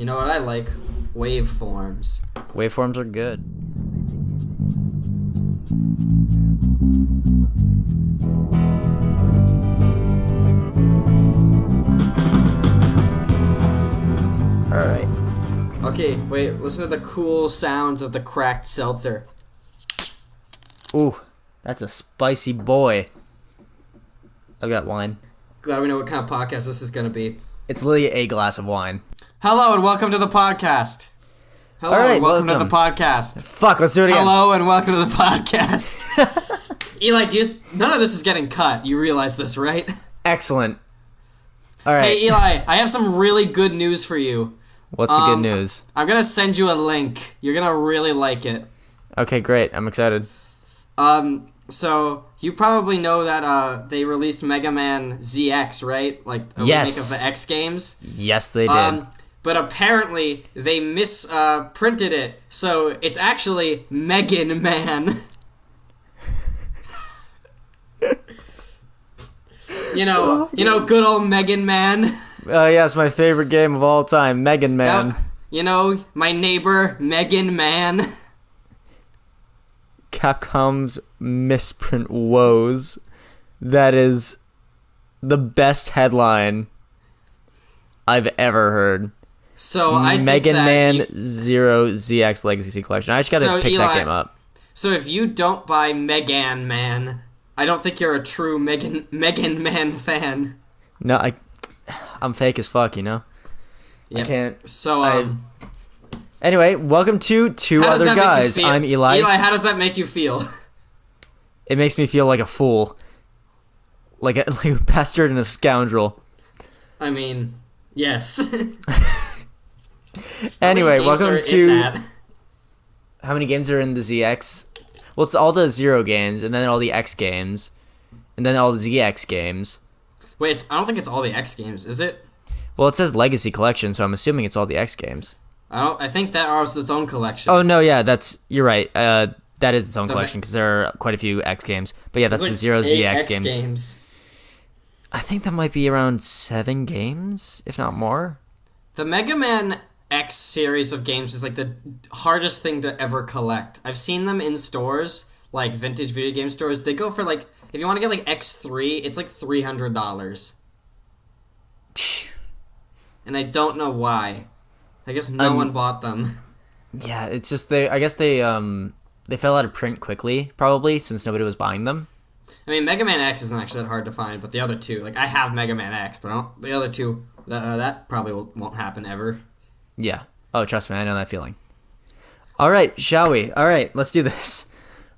You know what I like? Waveforms. Waveforms are good. Alright. Okay, wait, listen to the cool sounds of the cracked seltzer. Ooh, that's a spicy boy. I've got wine. Glad we know what kind of podcast this is going to be. It's literally a glass of wine. Hello and welcome to the podcast. Hello All right, and welcome to the welcome. podcast. Fuck, let's do it again. Hello and welcome to the podcast. Eli, none of this is getting cut. You realize this, right? Excellent. All right. Hey, Eli, I have some really good news for you. What's the good news? I'm going to send you a link. You're going to really like it. Okay, great. I'm excited. So you probably know that they released Mega Man ZX, right? Like a remake of the X games. Yes, they did. But apparently they misprinted it, so it's actually Megan Man. you know, good old Megan Man. Yes, my favorite game of all time, Megan Man. You know, my neighbor Megan Man. Capcom's misprint woes. That is the best headline I've ever heard. So I think Megan that Man Zero ZX Legacy Collection. I just gotta pick that game up. So if you don't buy Megan Man, I don't think you're a true Megan Man fan. No, I'm fake as fuck, you know? Yep. I can't. So, Anyway, welcome to Two Other Guys. I'm Eli. Eli, how does that make you feel? It makes me feel like a fool. Like a bastard and a scoundrel. I mean, yes. Anyway, welcome to... How How many games are in the ZX? Well, it's all the Zero games, and then all the X games, and then all the ZX games. Wait, I don't think it's all the X games, is it? Well, it says Legacy Collection, so I'm assuming it's all the X games. I think that was its own collection. Oh, no, yeah, you're right. That is its own collection, because there are quite a few X games. But yeah, that's like the Zero 8 ZX X games. I think that might be around 7 games, if not more. The Mega Man X series of games is like the hardest thing to ever collect. I've seen them in stores, like vintage video game stores. They go for like, if you want to get like X3, it's like $300. And I don't know why. I guess no one bought them. Yeah, it's just I guess they fell out of print quickly, probably, since nobody was buying them. I mean, Mega Man X isn't actually that hard to find, but the other two, like I have Mega Man X, but the other two, that probably won't happen ever. Yeah. Oh, trust me, I know that feeling. All right, shall we? All right, let's do this.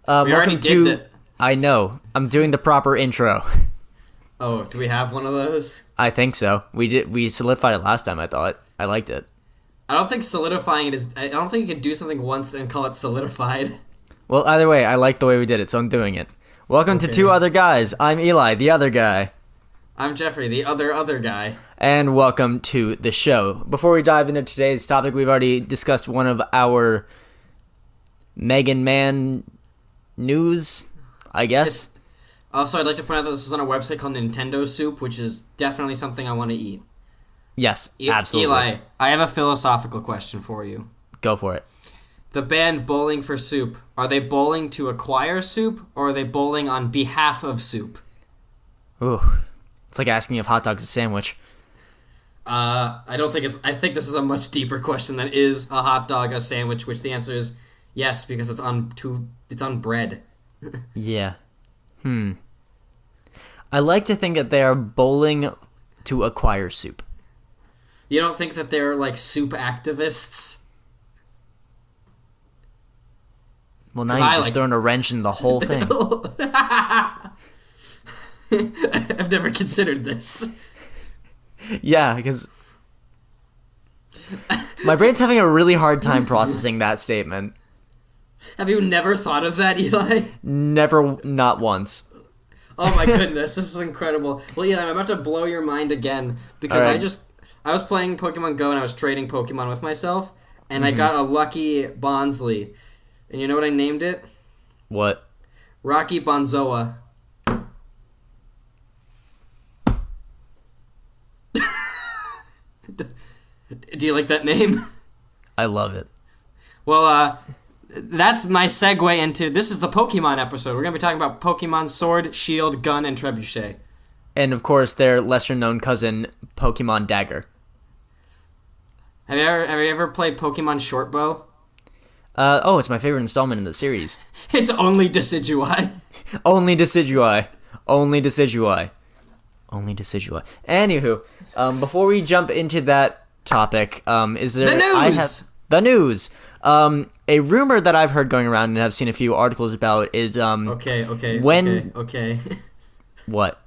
We already did that. I know. I'm doing the proper intro. Oh, do we have one of those? I think so. We solidified it last time, I thought. I liked it. I don't think solidifying it is... I don't think you can do something once and call it solidified. Well, either way, I like the way we did it, so I'm doing it. Welcome to Two Other Guys. I'm Eli, the other guy. I'm Jeffrey, the other guy. And welcome to the show. Before we dive into today's topic, we've already discussed one of our Megan Man news, I guess. Also, I'd like to point out that this was on a website called Nintendo Soup, which is definitely something I want to eat. Yes, absolutely. Eli, I have a philosophical question for you. Go for it. The band Bowling for Soup, are they bowling to acquire soup, or are they bowling on behalf of soup? Ooh, it's like asking if hot dog's a sandwich. I don't think I think this is a much deeper question than is a hot dog a sandwich, which the answer is yes, because it's on bread. Yeah. I like to think that they are bowling to acquire soup. You don't think that they're like soup activists? Well, now you're just throwing a wrench in the whole thing. I've never considered this. Yeah, because my brain's having a really hard time processing that statement. Have you never thought of that, Eli? Never, not once. Oh my goodness, this is incredible. Well, Eli, I'm about to blow your mind again, because right. I was playing Pokemon Go and I was trading Pokemon with myself, and I got a lucky Bonsley. And you know what I named it? What? Rocky Bonzoa. Do you like that name? I love it. Well, that's my segue into... This is the Pokemon episode. We're going to be talking about Pokemon Sword, Shield, Gun, and Trebuchet. And, of course, their lesser-known cousin, Pokemon Dagger. Have you ever played Pokemon Shortbow? It's my favorite installment in the series. It's only Decidueye. Only Decidueye. Only Decidueye. Only Decidueye. Anywho, before we jump into that topic, is there... The news! The news! A rumor that I've heard going around and I've seen a few articles about is, Okay. What?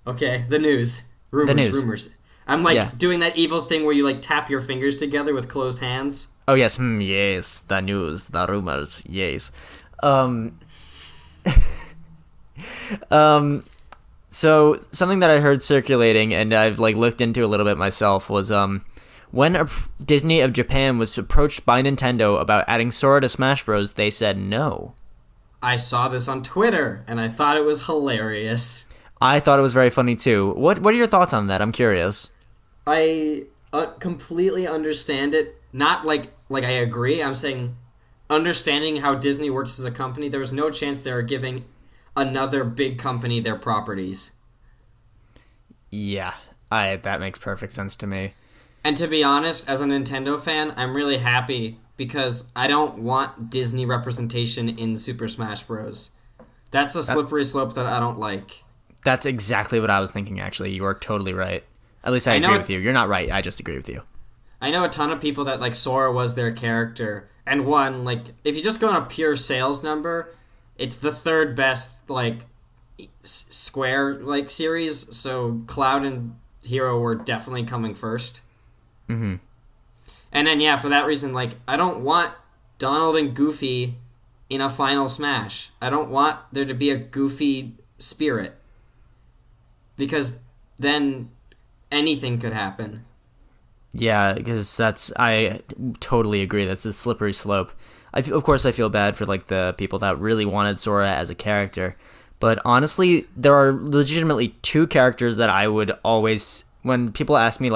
Okay, the news. Rumors. I'm, doing that evil thing where you, tap your fingers together with closed hands. Oh, yes. Yes. The news. The rumors. Yes. So, something that I heard circulating and I've, looked into a little bit myself was, when Disney of Japan was approached by Nintendo about adding Sora to Smash Bros., they said no. I saw this on Twitter, and I thought it was hilarious. I thought it was very funny, too. What are your thoughts on that? I'm curious. I completely understand it. Not like I agree. I'm saying understanding how Disney works as a company, there was no chance they were giving another big company their properties. Yeah, that makes perfect sense to me. And to be honest, as a Nintendo fan, I'm really happy because I don't want Disney representation in Super Smash Bros. That's a slippery slope that I don't like. That's exactly what I was thinking, actually. You are totally right. At least I agree with you. You're not right. I just agree with you. I know a ton of people that, Sora was their character. And if you just go on a pure sales number, it's the third best, Square, series. So Cloud and Hero were definitely coming first. Mm-hmm. And then, for that reason, I don't want Donald and Goofy in a Final Smash. I don't want there to be a Goofy spirit. Because then anything could happen. Yeah, because I totally agree. That's a slippery slope. Of course, I feel bad for, the people that really wanted Sora as a character. But honestly, there are legitimately two characters that I would always... When people ask me,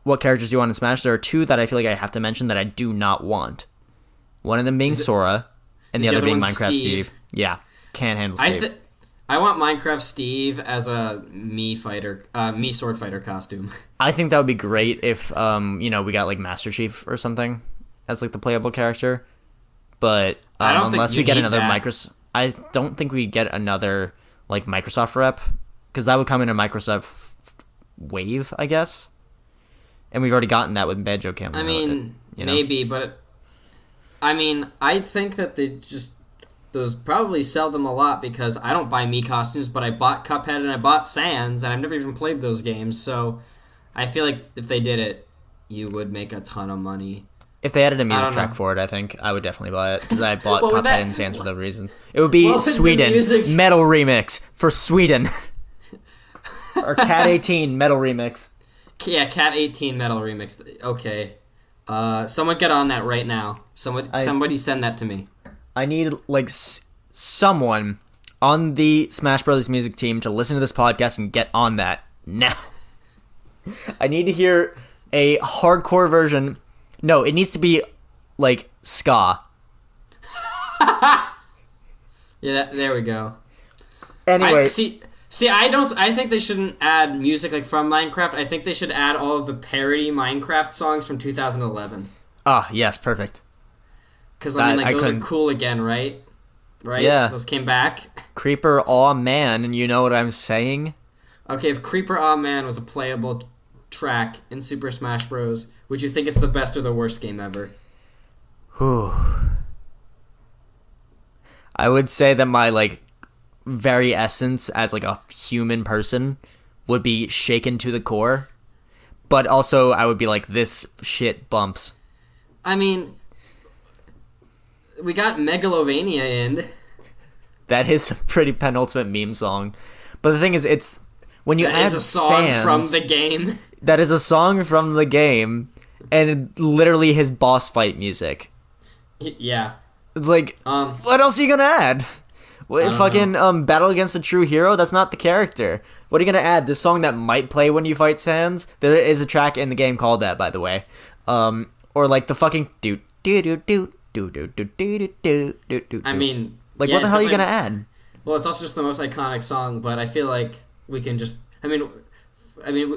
what characters do you want in Smash, there are two that I feel like I have to mention that I do not want. One of them being Sora, and the other being Minecraft Steve. Yeah, can't handle Steve. I want Minecraft Steve as a Mii sword fighter costume. I think that would be great if, we got, Master Chief or something as, the playable character. But unless we get another Microsoft... I don't think we'd get another, Microsoft rep, because that would come in a Microsoft wave, I guess. And we've already gotten that with Banjo Kazooie. I mean, maybe, but... I think that those probably sell them a lot because I don't buy Mii costumes, but I bought Cuphead and I bought Sans, and I've never even played those games, so I feel like if they did it, you would make a ton of money. If they added a music track for it, I think I would definitely buy it, because I bought Cuphead and Sans for the reasons. It would be Sweden, metal remix for Sweden. Or Cat 18 metal remix. Yeah, Cat 18 metal remix. Okay. Someone get on that right now. Somebody send that to me. I need, someone on the Smash Brothers music team to listen to this podcast and get on that now. I need to hear a hardcore version. No, it needs to be, ska. Yeah, there we go. Anyway. I think they shouldn't add music, from Minecraft. I think they should add all of the parody Minecraft songs from 2011. Ah, yes, perfect. Because, those are cool again, right? Right? Yeah. Those came back. Creeper Aw Man, and you know what I'm saying? Okay, if Creeper Aw Man was a playable track in Super Smash Bros., would you think it's the best or the worst game ever? Whew. I would say that my, very essence as, a human person would be shaken to the core. But also, I would be this shit bumps. I mean... We got Megalovania in. That is a pretty penultimate meme song. But the thing is, it's... When you add That is a song Sans, from the game. That is a song from the game, and literally his boss fight music. Yeah. It's what else are you gonna add? What, fucking Battle Against a True Hero? That's not the character. What are you gonna add? This song that might play when you fight Sans? There is a track in the game called that, by the way. Or like the fucking do do do do do do do do do do do. I mean, like yeah, what the it's hell are you gonna definitely- add? Well, it's also just the most iconic song, but I feel like we can just. I mean,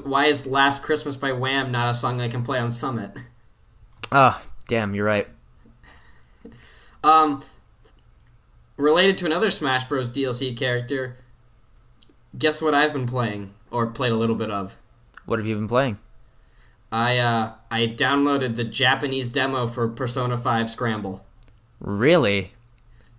why is "Last Christmas" by Wham not a song I can play on Summit? Oh, damn, you're right. Related to another Smash Bros. DLC character, guess what I've been playing or played a little bit of? What have you been playing? I downloaded the Japanese demo for Persona 5 Scramble. Really?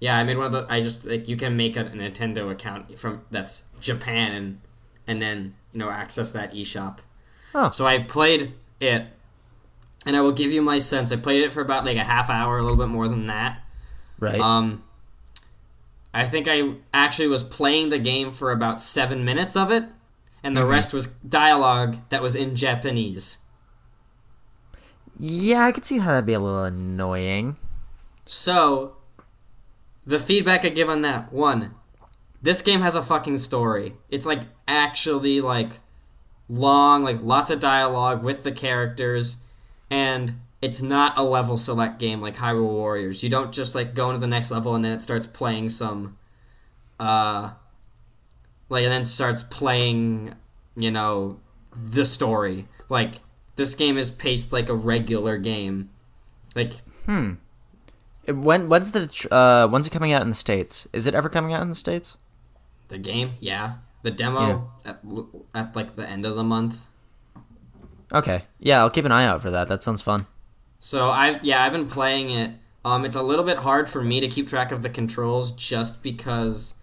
Yeah, I made one of the. I just like you can make a Nintendo account from that's Japan and then access that eShop. Oh. So I played it, and I will give you my sense. I played it for about like a half hour, a little bit more than that. Right. I think I actually was playing the game for about 7 minutes of it, and the rest was dialogue that was in Japanese. Yeah, I could see how that'd be a little annoying. So, the feedback I give on that, one, this game has a fucking story. It's like actually like long, like lots of dialogue with the characters, and it's not a level select game like Hyrule Warriors. You don't just like go into the next level and then it starts playing some and then starts playing, the story. Like this game is paced like a regular game. Like When's it coming out in the States? Is it ever coming out in the States? the game, yeah. The demo at like the end of the month. Okay. Yeah, I'll keep an eye out for that. That sounds fun. So I've been playing it. It's a little bit hard for me to keep track of the controls just because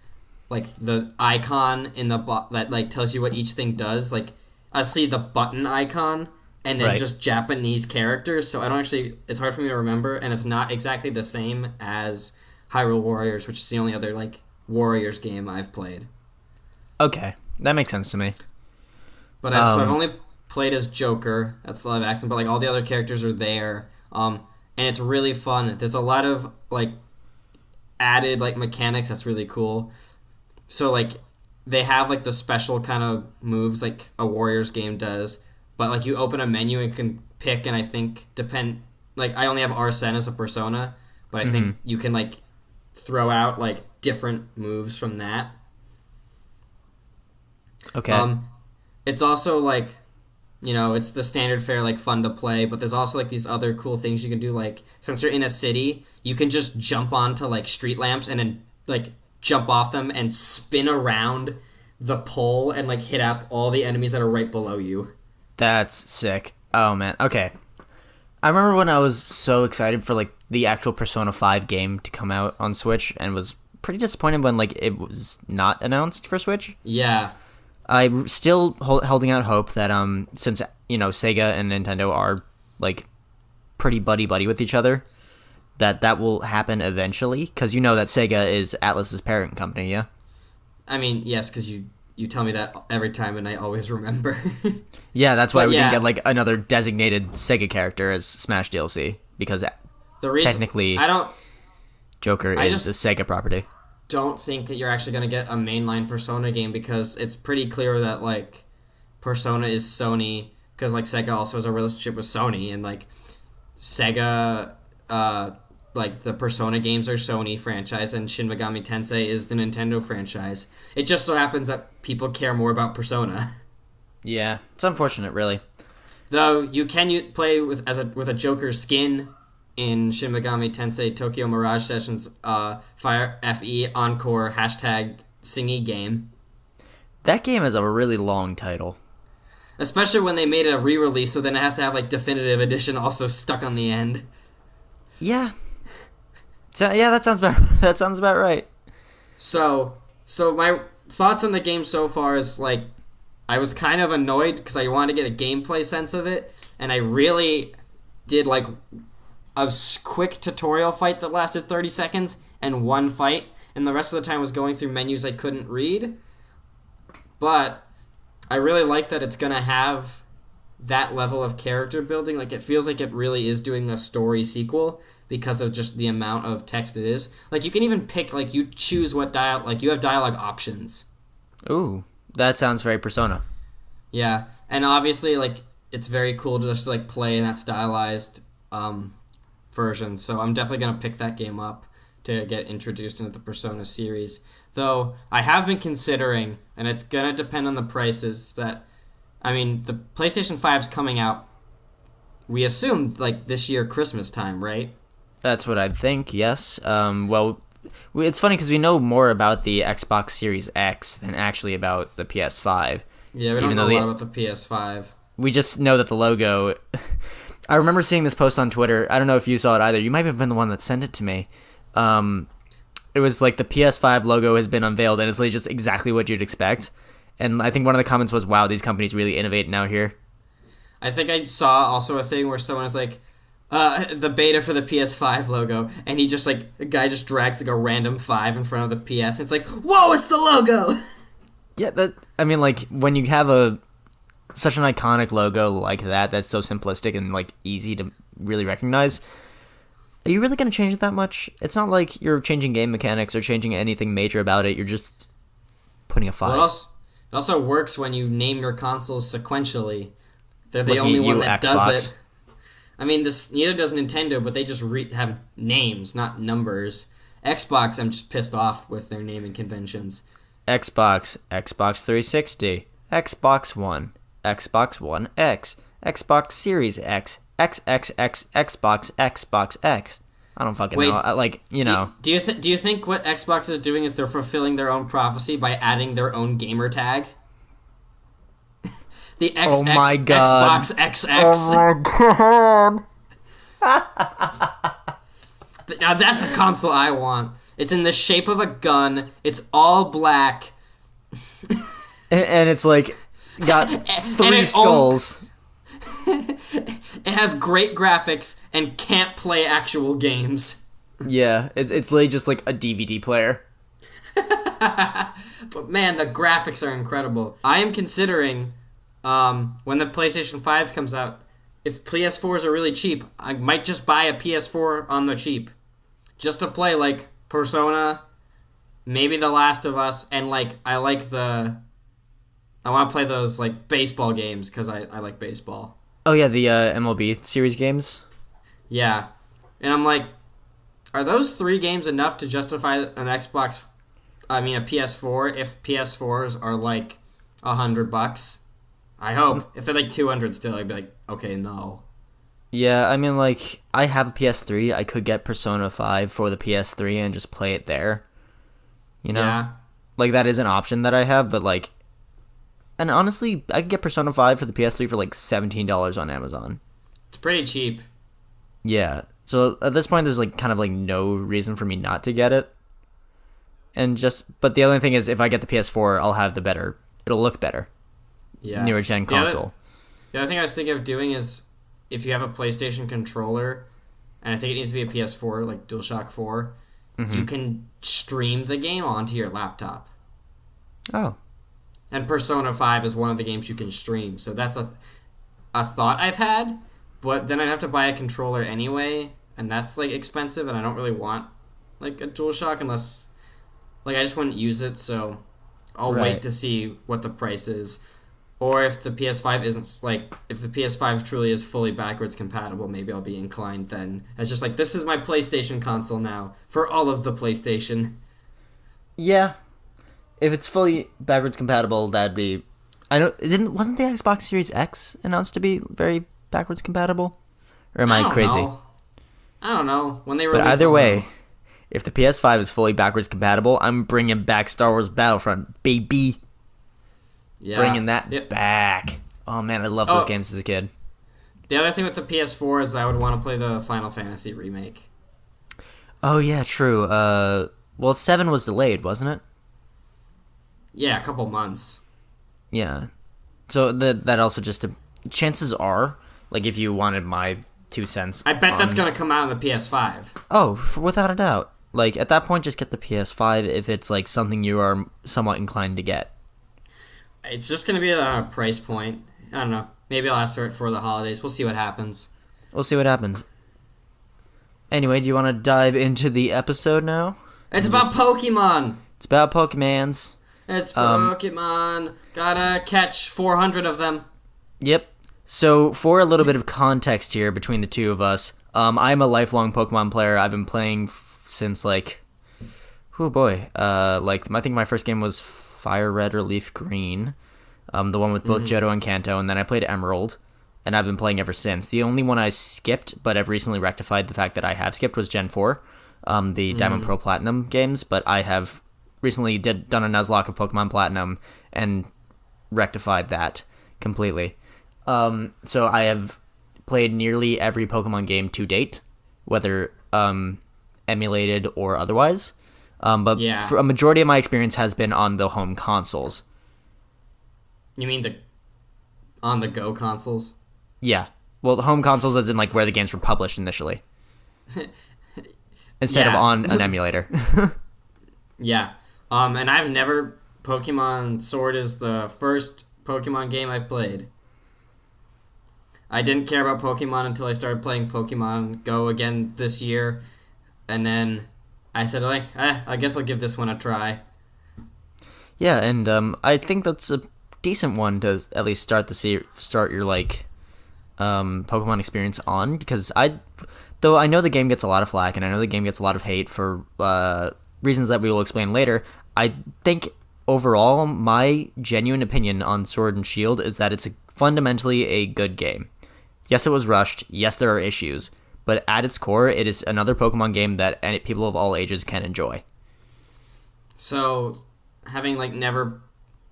like the icon in the that like tells you what each thing does. Like I see the button icon and then Right. just Japanese characters, so I don't actually. It's hard for me to remember, and it's not exactly the same as Hyrule Warriors, which is the only other like Warriors game I've played. Okay. That makes sense to me. But so I've only played as Joker. That's live action, but like all the other characters are there. And it's really fun. There's a lot of like added like mechanics that's really cool. So like they have like the special kind of moves like a Warriors game does, but like you open a menu and can pick, and I think like I only have Arsene as a persona, but I think you can like throw out like different moves from that. Okay. It's also like, it's the standard fare, like fun to play, but there's also like these other cool things you can do. Like since you're in a city, you can just jump onto like street lamps and then like jump off them and spin around the pole and like hit up all the enemies that are right below you. That's sick. Oh man. Okay. I remember when I was so excited for like the actual Persona 5 game to come out on Switch and was pretty disappointed when like it was not announced for Switch. Yeah. I'm still holding out hope that since Sega and Nintendo are like pretty buddy with each other, that will happen eventually, because that Sega is Atlus's parent company. Yeah. I mean, yes, because you tell me that every time and I always remember. Yeah, that's why But we yeah. didn't get like another designated Sega character as Smash DLC, because The reason technically I Joker is a Sega property. don't think that you're actually going to get a mainline Persona game, because it's pretty clear that like Persona is Sony, because like Sega also has a relationship with Sony, and like Sega like the Persona games are Sony franchise and Shin Megami Tensei is the Nintendo franchise. It just so happens that people care more about Persona. Yeah, it's unfortunate, really. Though you can play with a Joker skin in Shin Megami Tensei Tokyo Mirage Sessions Fire FE Encore #Singy game. That game is a really long title. Especially when they made it a re-release, so then it has to have like definitive edition also stuck on the end. Yeah. So yeah, that sounds about right. So my thoughts on the game so far is like I was kind of annoyed because I wanted to get a gameplay sense of it, and I really did like a quick tutorial fight that lasted 30 seconds and one fight, and the rest of the time was going through menus I couldn't read. But I really like that it's going to have that level of character building. Like it feels like it really is doing a story sequel because of just the amount of text it is. Like you can even pick, like you choose what dialogue, like you have dialogue options. Ooh. That sounds very Persona. Yeah, and obviously, like, it's very cool to just like play in that stylized version. So I'm definitely gonna pick that game up to get introduced into the Persona series. Though I have been considering, and it's gonna depend on the prices. That I mean, the PlayStation 5's coming out. We assumed like this year Christmas time, right? That's what I think. Yes. Well, it's funny because we know more about the Xbox Series X than actually about the PS5. Yeah, we don't know a lot about the PS5. We just know that the logo. I remember seeing this post on Twitter. I don't know if you saw it either. You might have been the one that sent it to me. It was like the PS5 logo has been unveiled, and it's like just exactly what you'd expect. And I think one of the comments was, "Wow, these companies really innovate now here." I think I saw also a thing where someone was like, the beta for the PS5 logo, and he just like a guy just drags like a random 5 in front of the PS. And it's like, whoa, it's the logo. Yeah, I mean, like when you have such an iconic logo like that, that's so simplistic and like easy to really recognize. Are you really going to change it that much? It's not like you're changing game mechanics or changing anything major about it. You're just putting a 5. Well, it also works when you name your consoles sequentially. They're the only one that Xbox. does it. I mean, neither does Nintendo, but they just have names, not numbers. Xbox, I'm just pissed off with their naming conventions. Xbox 360, Xbox One, Xbox One X, Xbox Series X, XXX, Xbox X. I don't fucking know. Do you think what Xbox is doing is they're fulfilling their own prophecy by adding their own gamer tag? The XX Oh my God. Xbox XX. Oh my god. Now that's a console I want. It's in the shape of a gun. It's all black. And it's like got 3 skulls. It has great graphics and can't play actual games. Yeah, it's literally just like a DVD player. But man, the graphics are incredible. I am considering when the PlayStation 5 comes out, if PS4s are really cheap, I might just buy a PS4 on the cheap. Just to play, like, Persona, maybe The Last of Us, and, like, I want to play those, like, baseball games, because I like baseball. Oh yeah, the MLB series games? Yeah. And I'm like, are those 3 games enough to justify a PS4, if PS4s are, like, $100? I hope. If they're like 200 still, I'd be like, okay, no. Yeah, I mean, like, I have a PS3. I could get Persona 5 for the PS3 and just play it there. You know? Yeah. Like, that is an option that I have, but, like... And honestly, I could get Persona 5 for the PS3 for, like, $17 on Amazon. It's pretty cheap. Yeah. So, at this point, there's, like, kind of, like, no reason for me not to get it. But the only thing is, if I get the PS4, I'll have it'll look better. Yeah. Newer gen console. The other thing I was thinking of doing is, if you have a PlayStation controller, and I think it needs to be a PS4, like DualShock 4, you can stream the game onto your laptop. Oh. And Persona 5 is one of the games you can stream, so that's a thought I've had, but then I'd have to buy a controller anyway, and that's, like, expensive, and I don't really want, like, a DualShock unless, like, I just wouldn't use it, so I'll wait to see what the price is. Or if the PS5 isn't, like, if the PS5 truly is fully backwards compatible, maybe I'll be inclined then. It's just like, this is my PlayStation console now, for all of the PlayStation. Yeah. If it's fully backwards compatible, that'd be... Wasn't the Xbox Series X announced to be very backwards compatible? Or am I crazy? I don't know. When they release But either way, if the PS5 is fully backwards compatible, I'm bringing back Star Wars Battlefront, baby. Yeah. Bringing that back. Oh man, I loved those games as a kid. The other thing with the PS4 is I would want to play the Final Fantasy remake. Oh yeah, true. Well, 7 was delayed, wasn't it? Yeah, a couple months. Yeah. So that also just... chances are, like, if you wanted my 2 cents... I bet that's going to come out on the PS5. Oh, without a doubt. Like, at that point, just get the PS5 if it's, like, something you are somewhat inclined to get. It's just going to be on a price point. I don't know. Maybe I'll ask for it for the holidays. We'll see what happens. Anyway, do you want to dive into the episode now? It's about Pokemon! It's about Pokemans. It's Pokemon. Gotta catch 400 of them. Yep. So for a little bit of context here between the two of us, I'm a lifelong Pokemon player. I've been playing since like, oh boy, like I think my first game was Fire Red or Leaf Green, the one with both Johto and Kanto, and then I played Emerald, and I've been playing ever since. The only one I skipped, but I've recently rectified the fact that I have skipped, was Gen 4, the Diamond Pro Platinum games, but I have recently done a Nuzlocke of Pokemon Platinum and rectified that completely. So I have played nearly every Pokemon game to date, whether emulated or otherwise. But a majority of my experience has been on the home consoles. You mean the on-the-go consoles? Yeah. Well, the home consoles as in like where the games were published initially. Instead of on an emulator. Yeah. And I've never... Pokemon Sword is the first Pokemon game I've played. I didn't care about Pokemon until I started playing Pokemon Go again this year. And then I said, like, I guess I'll give this one a try. Yeah, and I think that's a decent one to at least start your like Pokemon experience on, because though I know the game gets a lot of flack and I know the game gets a lot of hate for reasons that we will explain later, I think overall my genuine opinion on Sword and Shield is that it's fundamentally a good game. Yes, it was rushed. Yes, there are issues. But at its core, it is another Pokemon game that people of all ages can enjoy. So, having, like, never...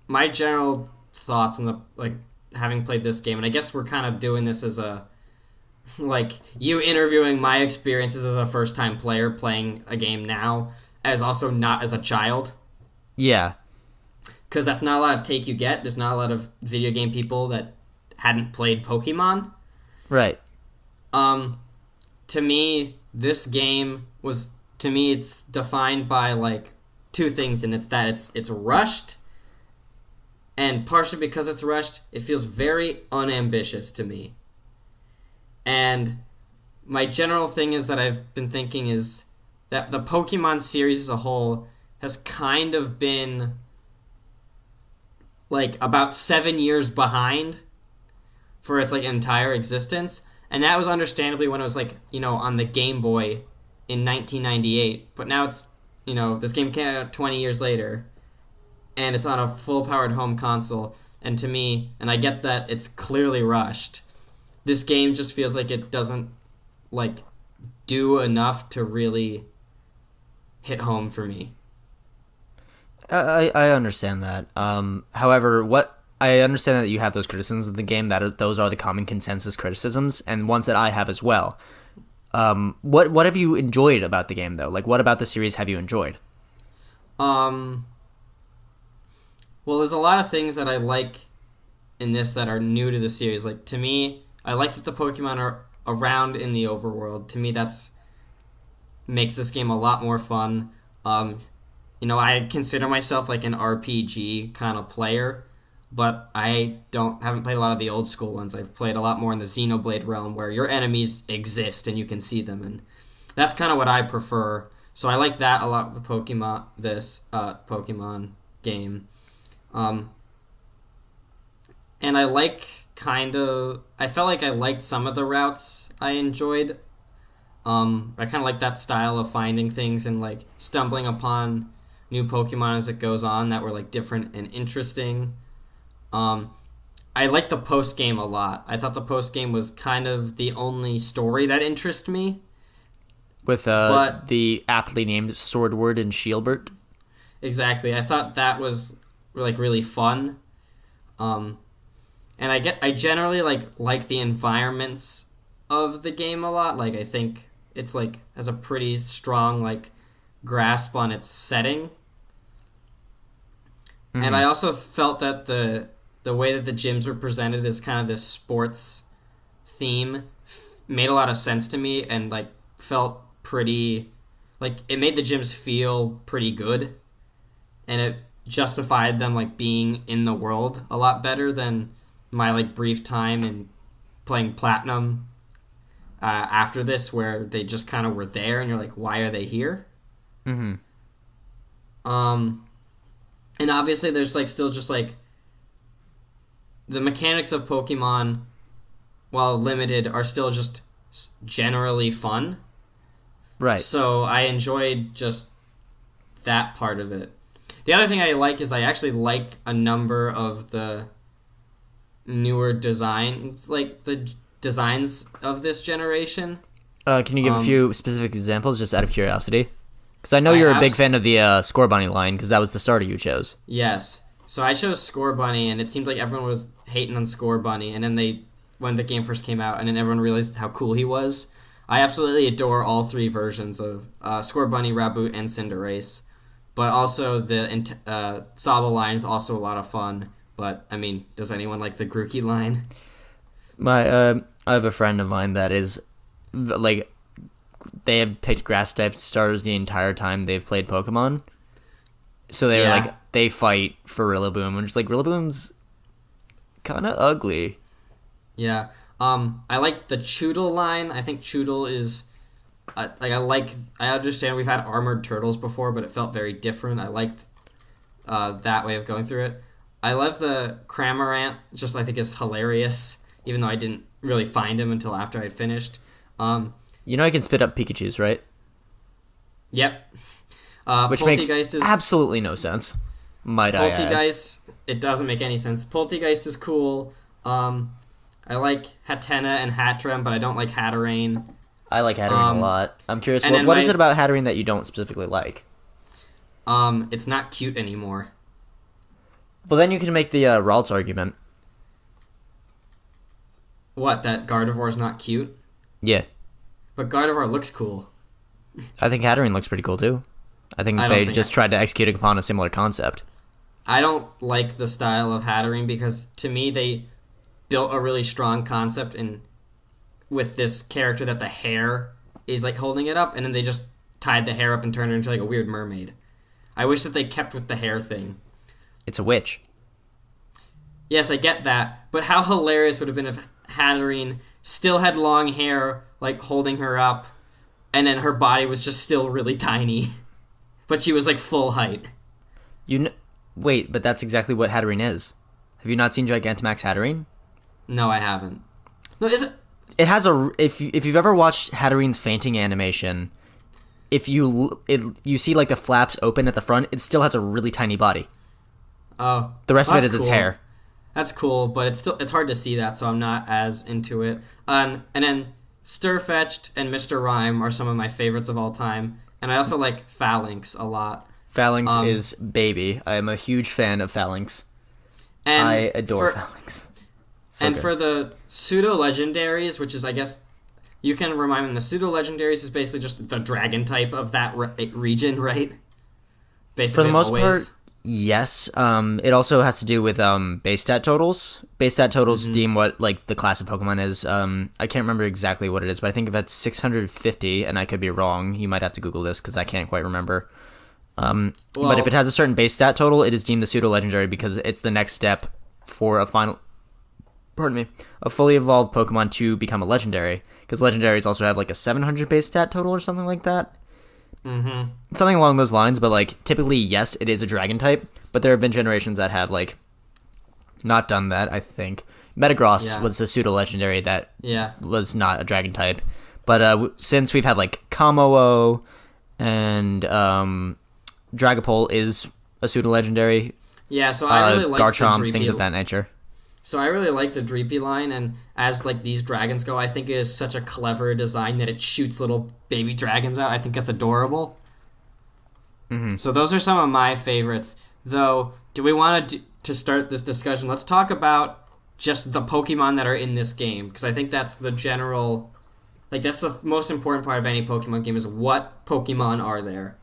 My general thoughts on the, like, having played this game, and I guess we're kind of doing this as a... Like, you interviewing my experiences as a first-time player playing a game now, as also not as a child. Yeah. Because that's not a lot of take you get. There's not a lot of video game people that hadn't played Pokemon. Right. To me, this game was... To me, it's defined by, like, two things, and it's that it's rushed, and partially because it's rushed, it feels very unambitious to me. And my general thing is that I've been thinking is that the Pokemon series as a whole has kind of been, like, about 7 years behind for its, like, entire existence. And that was understandably when it was, like, you know, on the Game Boy in 1998. But now it's, you know, this game came out 20 years later, and it's on a full-powered home console. And to me, and I get that it's clearly rushed, this game just feels like it doesn't, like, do enough to really hit home for me. I understand that. However, I understand that you have those criticisms of the game. Those are the common consensus criticisms, and ones that I have as well. What have you enjoyed about the game, though? Like, what about the series have you enjoyed? Well, there's a lot of things that I like in this that are new to the series. Like, to me, I like that the Pokemon are around in the overworld. To me, that's makes this game a lot more fun. You know, I consider myself like an RPG kind of player, but I haven't played a lot of the old school ones. I've played a lot more in the Xenoblade realm, where your enemies exist and you can see them, and that's kind of what I prefer. So I like that a lot with the Pokemon game. And I I felt like I liked some of the routes I enjoyed. I kind of like that style of finding things and, like, stumbling upon new Pokemon as it goes on that were, like, different and interesting. I liked the post-game a lot. I thought the post-game was kind of the only story that interested me. With the aptly named Swordward and Shieldbert? Exactly. I thought that was, like, really fun. And I generally like the environments of the game a lot. Like, I think it's, like, has a pretty strong, like, grasp on its setting. Mm-hmm. And I also felt that the way that the gyms were presented as kind of this sports theme made a lot of sense to me, and, like, felt pretty, like, it made the gyms feel pretty good, and it justified them, like, being in the world a lot better than my, like, brief time in playing Platinum after this, where they just kind of were there and you're like, why are they here? Mm-hmm. And obviously, there's like still just like the mechanics of Pokemon, while limited, are still just generally fun. Right. So I enjoyed just that part of it. The other thing I like is I actually like a number of the newer designs, like the designs of this generation. Can you give a few specific examples, just out of curiosity? Because I know I you're a big fan of the Score Bunny line, because that was the starter you chose. Yes. So I chose Score Bunny, and it seemed like everyone was hating on Score Bunny, and then when the game first came out, and then everyone realized how cool he was. I absolutely adore all three versions of Score Bunny, Raboot, and Cinderace. But also the Sobble line is also a lot of fun. But, I mean, does anyone like the Grookey line? I have a friend of mine that is, like, they have picked grass-type starters the entire time they've played Pokemon. So they're like, they fight for Rillaboom, and just like, Rillaboom's kind of ugly. Yeah. I like the Choodle line. I think Choodle is... I understand we've had armored turtles before, but it felt very different. I liked that way of going through it. I love the Cramorant, just I think is hilarious, even though I didn't really find him until after I finished. You know I can spit up Pikachus, right? Yep. Which makes absolutely no sense, might I add. Poltegeist, it doesn't make any sense. Poltegeist is cool. I like Hatenna and Hattrem, but I don't like Hatterene. I like Hatterene a lot. I'm curious, what is it about Hatterene that you don't specifically like? It's not cute anymore. Well, then you can make the Ralts argument. What, that Gardevoir is not cute? Yeah. But Gardevoir looks cool. I think Hatterene looks pretty cool, too. I think they just tried to execute upon a similar concept. I don't like the style of Hatterene because, to me, they built a really strong concept with this character that the hair is like holding it up, and then they just tied the hair up and turned it into like a weird mermaid. I wish that they kept with the hair thing. It's a witch. Yes, I get that, but how hilarious would it have been if Hatterene still had long hair, like holding her up, and then her body was just still really tiny, but she was like full height. Wait, but that's exactly what Hatterene is. Have you not seen Gigantamax Hatterene? No, I haven't. No, is it? It has if you've ever watched Hatterene's fainting animation, if you see like the flaps open at the front, it still has a really tiny body. Oh, the rest of it is its hair. That's cool, but it's hard to see that, so I'm not as into it. And then Stirfetch'd and Mr. Rhyme are some of my favorites of all time, and I also like Phalanx a lot. Phalanx is baby. I am a huge fan of Phalanx. And I adore Phalanx. For the pseudo-legendaries, which is, I guess, you can remind me, the pseudo-legendaries is basically just the dragon type of that region, right? Basically, for the most part, yes. It also has to do with base stat totals. Base stat totals deem what like the class of Pokemon is. I can't remember exactly what it is, but I think if it's 650, and I could be wrong, you might have to Google this because I can't quite remember. But if it has a certain base stat total, it is deemed the pseudo-legendary because it's the next step for a fully evolved Pokemon to become a legendary. Because legendaries also have like a 700 base stat total or something like that. Mm-hmm. Something along those lines, but like typically, yes, it is a dragon type. But there have been generations that have like not done that. I think Metagross was the pseudo-legendary that was not a dragon type. But since we've had like Kamou and Dragapult is a pseudo-legendary. Yeah, so I really like Garchomp, things of that nature. So I really like the Dreepy line, and as like these dragons go, I think it is such a clever design that it shoots little baby dragons out. I think that's adorable. Mm-hmm. So those are some of my favorites. Though, do we want to start this discussion? Let's talk about just the Pokemon that are in this game, because I think that's the general, like that's the most important part of any Pokemon game is what Pokemon are there.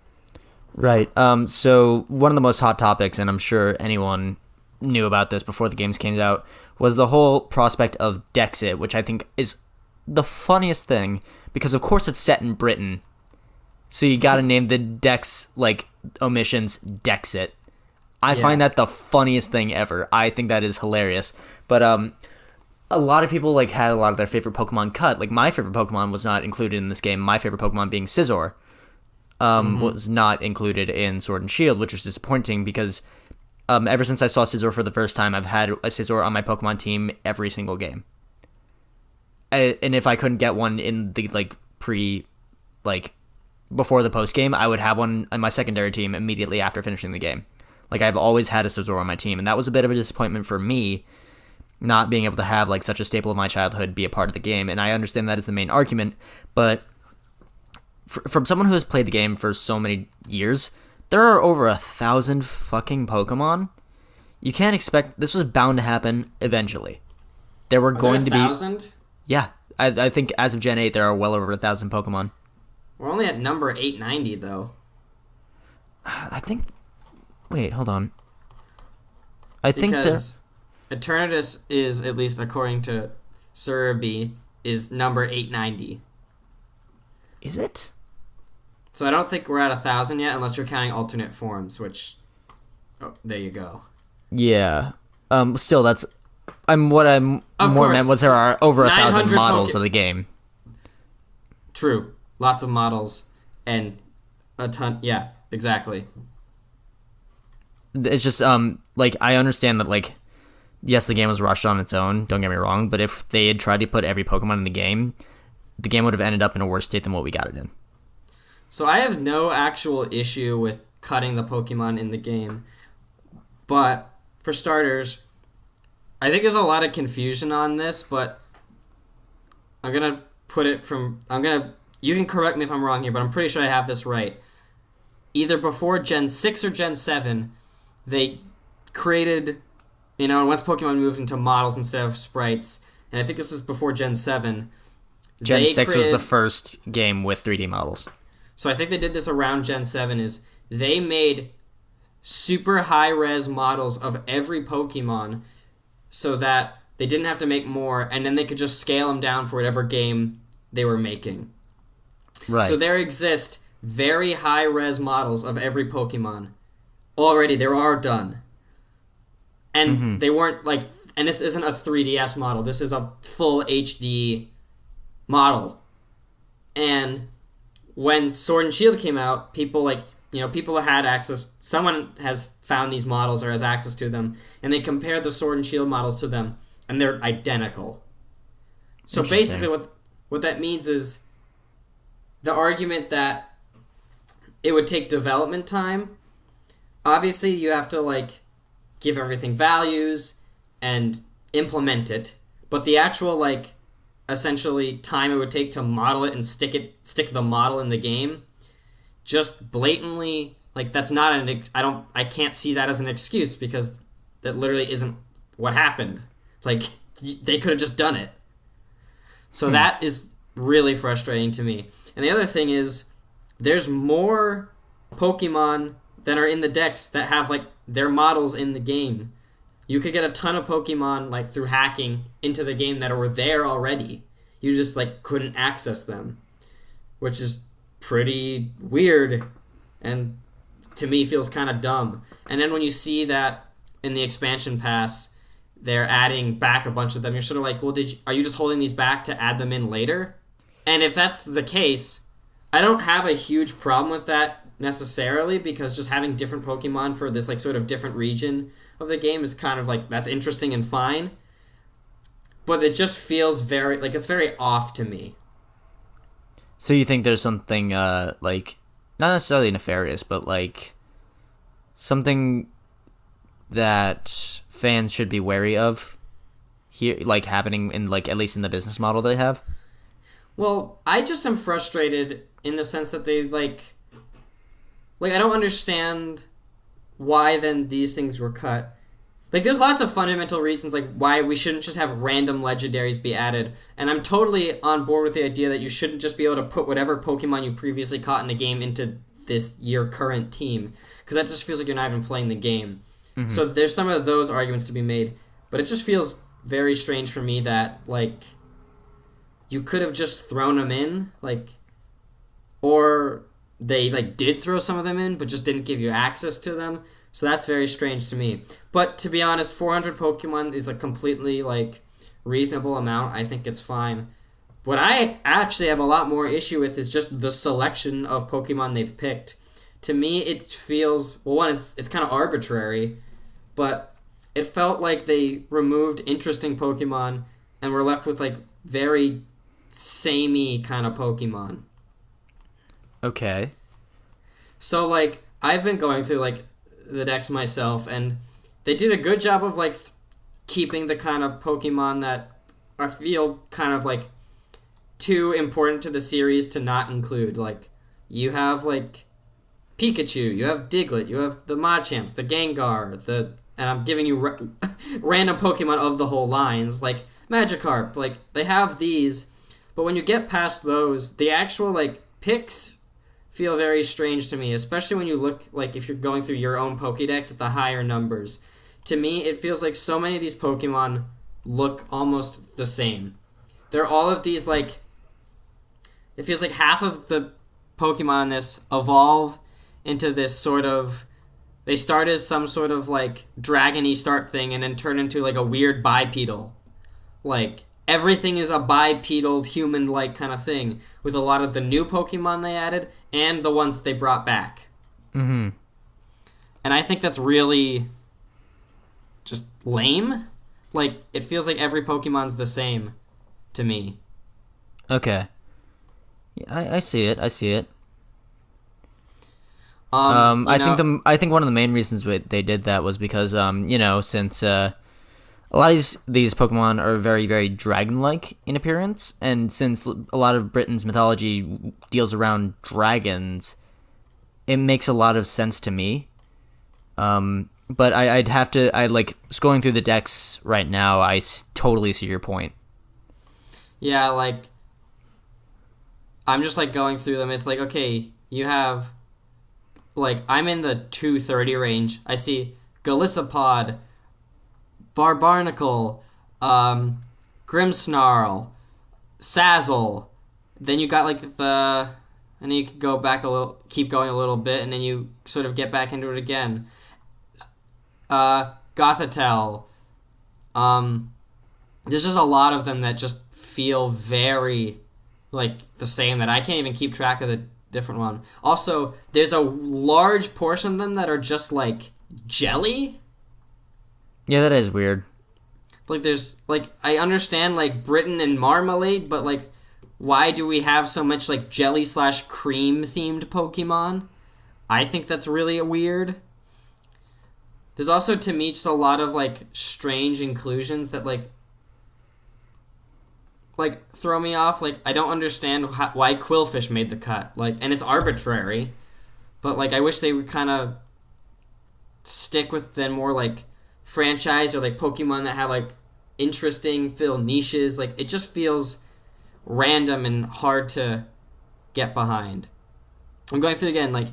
Right. So one of the most hot topics, and I'm sure anyone knew about this before the games came out, was the whole prospect of Dexit, which I think is the funniest thing because of course it's set in Britain, so you gotta name the Dex like omissions Dexit. I find that the funniest thing ever. I think that is hilarious. But a lot of people like had a lot of their favorite Pokemon cut. Like my favorite Pokemon was not included in this game. My favorite Pokemon being Scizor was not included in Sword and Shield, which was disappointing because Ever since I saw Scizor for the first time, I've had a Scizor on my Pokemon team every single game. And if I couldn't get one in the before the post game, I would have one on my secondary team immediately after finishing the game. Like, I've always had a Scizor on my team, and that was a bit of a disappointment for me, not being able to have like such a staple of my childhood be a part of the game. And I understand that is the main argument, but from someone who has played the game for so many years, there are over 1,000 fucking Pokemon. You can't expect... This was bound to happen eventually. There were going to be... 1,000? Yeah. I think as of Gen 8, there are well over 1,000 Pokemon. We're only at number 890, though. I think... Wait, hold on. I think because Eternatus is, at least according to Surabee, is number 890. Is it? So I don't think we're at 1,000 yet, unless you're counting alternate forms, which... Oh, there you go. Yeah. Still, that's... What I'm of more course, meant was there are over 1,000 models of the game. True. Lots of models and a ton... Yeah, exactly. It's just, I understand that, yes, the game was rushed on its own, don't get me wrong, but if they had tried to put every Pokemon in the game would have ended up in a worse state than what we got it in. So I have no actual issue with cutting the Pokemon in the game, but for starters, I think there's a lot of confusion on this, but I'm going to put it from... You can correct me if I'm wrong here, but I'm pretty sure I have this right. Either before Gen 6 or Gen 7, they created... once Pokemon moved into models instead of sprites, and I think this was before Gen 7... Gen 6 was the first game with 3D models. So I think they did this around Gen 7, is they made super high-res models of every Pokemon so that they didn't have to make more, and then they could just scale them down for whatever game they were making. Right. So there exist very high-res models of every Pokemon. Already, they are done. And they weren't, and this isn't a 3DS model. This is a full HD model. And when Sword and Shield came out, people had access. Someone has found these models or has access to them, and they compared the Sword and Shield models to them, and they're identical. So basically, what that means is the argument that it would take development time. Obviously, you have to give everything values and implement it, but the actual essentially time it would take to model it and stick the model in the game, just blatantly that's not I can't see that as an excuse, because that literally isn't what happened. They could have just done it. So that is really frustrating to me. And the other thing is, there's more Pokemon that are in the decks that have their models in the game. You could get a ton of Pokemon through hacking into the game that were there already. You just couldn't access them, which is pretty weird, and to me feels kind of dumb. And then when you see that in the expansion pass, they're adding back a bunch of them, you're sort of well, are you just holding these back to add them in later? And if that's the case, I don't have a huge problem with that necessarily, because just having different Pokemon for this sort of different region of the game is kind of that's interesting and fine. But it just feels very it's very off to me. So you think there's something not necessarily nefarious, but something that fans should be wary of here, happening in at least in the business model they have? Well, I just am frustrated in the sense that they I don't understand why then these things were cut. There's lots of fundamental reasons why we shouldn't just have random legendaries be added, and I'm totally on board with the idea that you shouldn't just be able to put whatever Pokemon you previously caught in a game into your current team, because that just feels like you're not even playing the game. Mm-hmm. So there's some of those arguments to be made, but it just feels very strange for me that you could have just thrown them in, or they did throw some of them in but just didn't give you access to them. So that's very strange to me. But to be honest, 400 Pokemon is a completely reasonable amount. I think it's fine. What I actually have a lot more issue with is just the selection of Pokemon they've picked. To me, it feels, well, one, it's kind of arbitrary. but it felt like they removed interesting Pokemon and were left with like very samey kind of Pokemon. Okay. So like I've been going through like the decks myself, and they did a good job of like keeping the kind of Pokemon that I feel kind of like too important to the series to not include. Like you have like Pikachu, you have Diglett, you have the Machamps, the Gengar, and I'm giving you random Pokemon of the whole lines, like Magikarp. Like they have these, but when you get past those, the actual like picks feel very strange to me, especially when you look like if you're going through your own Pokedex at the higher numbers. To me, it feels like so many of these Pokemon look almost the same. They're all of these like, it feels like half of the Pokemon in this evolve into this sort of, they start as some sort of like dragon-y start thing and then turn into like a weird bipedal. Like everything is a bipedal human-like kind of thing with a lot of the new Pokemon they added and the ones that they brought back. Mm-hmm. And I think that's really just lame. Like it feels like every Pokemon's the same to me. Okay. Yeah, I see it. I see it. I think one of the main reasons they did that was because since a lot of these Pokemon are very, very dragon-like in appearance, and since a lot of Britain's mythology deals around dragons, it makes a lot of sense to me. But I like scrolling through the decks right now. I totally see your point. Yeah, like I'm just like going through them. It's like, okay, you have like I'm in the 230 range. I see Golisopod, Barbarnacle, Grimmsnarl, Sazzle. Then you got like and then you could go back a little, keep going a little bit, and then you sort of get back into it again. Gothitelle. There's just a lot of them that just feel very like the same that I can't even keep track of the different one. Also, there's a large portion of them that are just like jelly. Yeah, that is weird. Like there's like I understand like Britain and marmalade, but like why do we have so much like jelly / cream themed Pokemon? I think that's really weird. There's also to me just a lot of like strange inclusions that like throw me off. Like I don't understand why Quillfish made the cut. Like, and it's arbitrary, but like I wish they would kind of stick with then more like franchise or like Pokemon that have like interesting fill niches. Like it just feels random and hard to get behind. I'm going through again. Like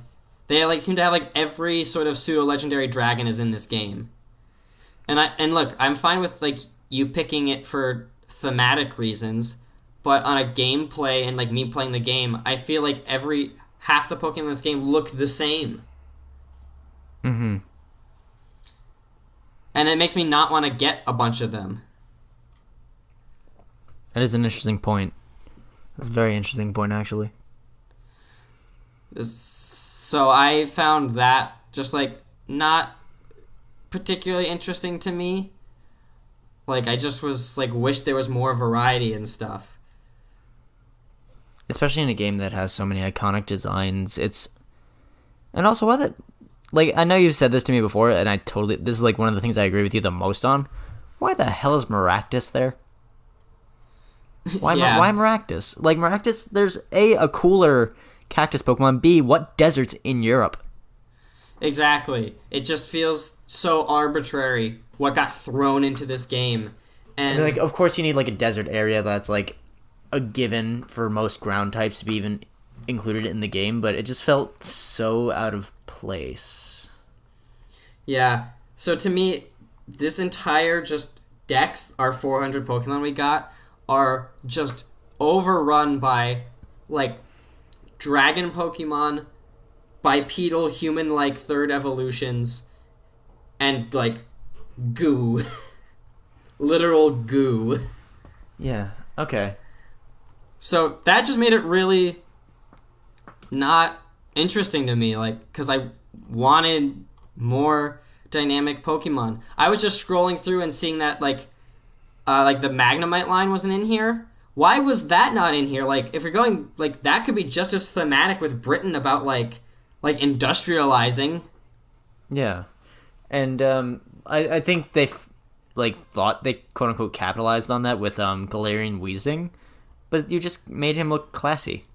they like seem to have like every sort of pseudo legendary dragon is in this game, and look, I'm fine with like you picking it for thematic reasons, but on a gameplay and like me playing the game, I feel like half the Pokemon in this game look the same. Mm-hmm. And it makes me not want to get a bunch of them. That is an interesting point. That's a very interesting point, actually. So I found that just like not particularly interesting to me. Like I just was like wish there was more variety and stuff. Especially in a game that has so many iconic designs. And also why that, like, I know you've said this to me before, and this is like one of the things I agree with you the most on. Why the hell is Maractus there? Why Maractus? Like Maractus, there's a cooler cactus Pokemon. B, what deserts in Europe? Exactly. It just feels so arbitrary what got thrown into this game. And like, of course you need like a desert area that's like a given for most ground types to be even included in the game, but it just felt so out of place. Yeah. So to me, this entire just decks, our 400 Pokemon we got, are just overrun by like dragon Pokemon, bipedal human-like third evolutions, and like goo. Literal goo. Yeah, okay. So that just made it really not interesting to me, like, because I wanted more dynamic Pokemon. I was just scrolling through and seeing that like the Magnemite line wasn't in here. Why was that not in here? Like, if you're going like that, could be just as thematic with Britain about like industrializing. Yeah, and I think they thought they quote unquote capitalized on that with Galarian Weezing, but you just made him look classy.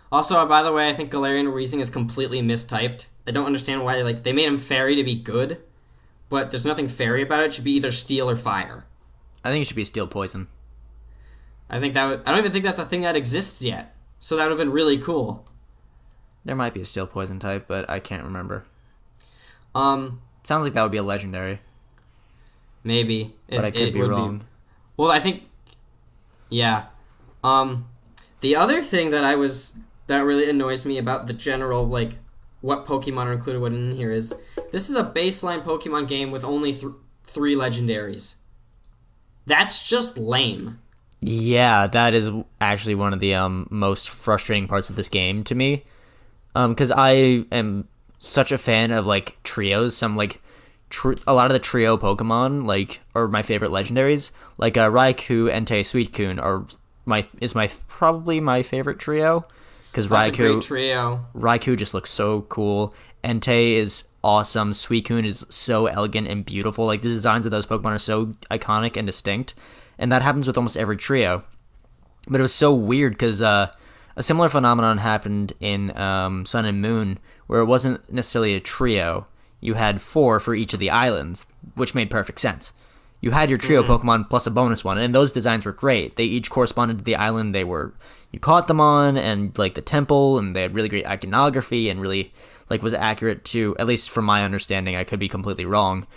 Also, by the way, I think Galarian Weezing is completely mistyped. I don't understand why they made him fairy to be good, but there's nothing fairy about it. It should be either steel or fire. I think it should be steel poison. I don't even think that's a thing that exists yet. So that would have been really cool. There might be a steel poison type, but I can't remember. Sounds like that would be a legendary. Maybe. But I could be wrong. Well, I think, yeah. The other thing that really annoys me about the general, like, what Pokemon are included in here is, this is a baseline Pokemon game with only 3 legendaries. That's just lame. Yeah, that is actually one of the most frustrating parts of this game to me. Because I am such a fan of, like, trios. Some, like, a lot of the trio Pokemon, like, are my favorite legendaries. Like, Raikou, Entei, Suicune is probably my favorite trio. Because That's a great trio. Raikou just looks so cool. Entei is awesome. Suicune is so elegant and beautiful. Like, the designs of those Pokemon are so iconic and distinct. And that happens with almost every trio. But it was so weird because a similar phenomenon happened in Sun and Moon, where it wasn't necessarily a trio. You had 4 for each of the islands, which made perfect sense. You had your trio Pokemon plus a bonus one, and those designs were great. They each corresponded to the island you caught them on, and like the temple, and they had really great iconography, and really was accurate to, at least from my understanding, I could be completely wrong,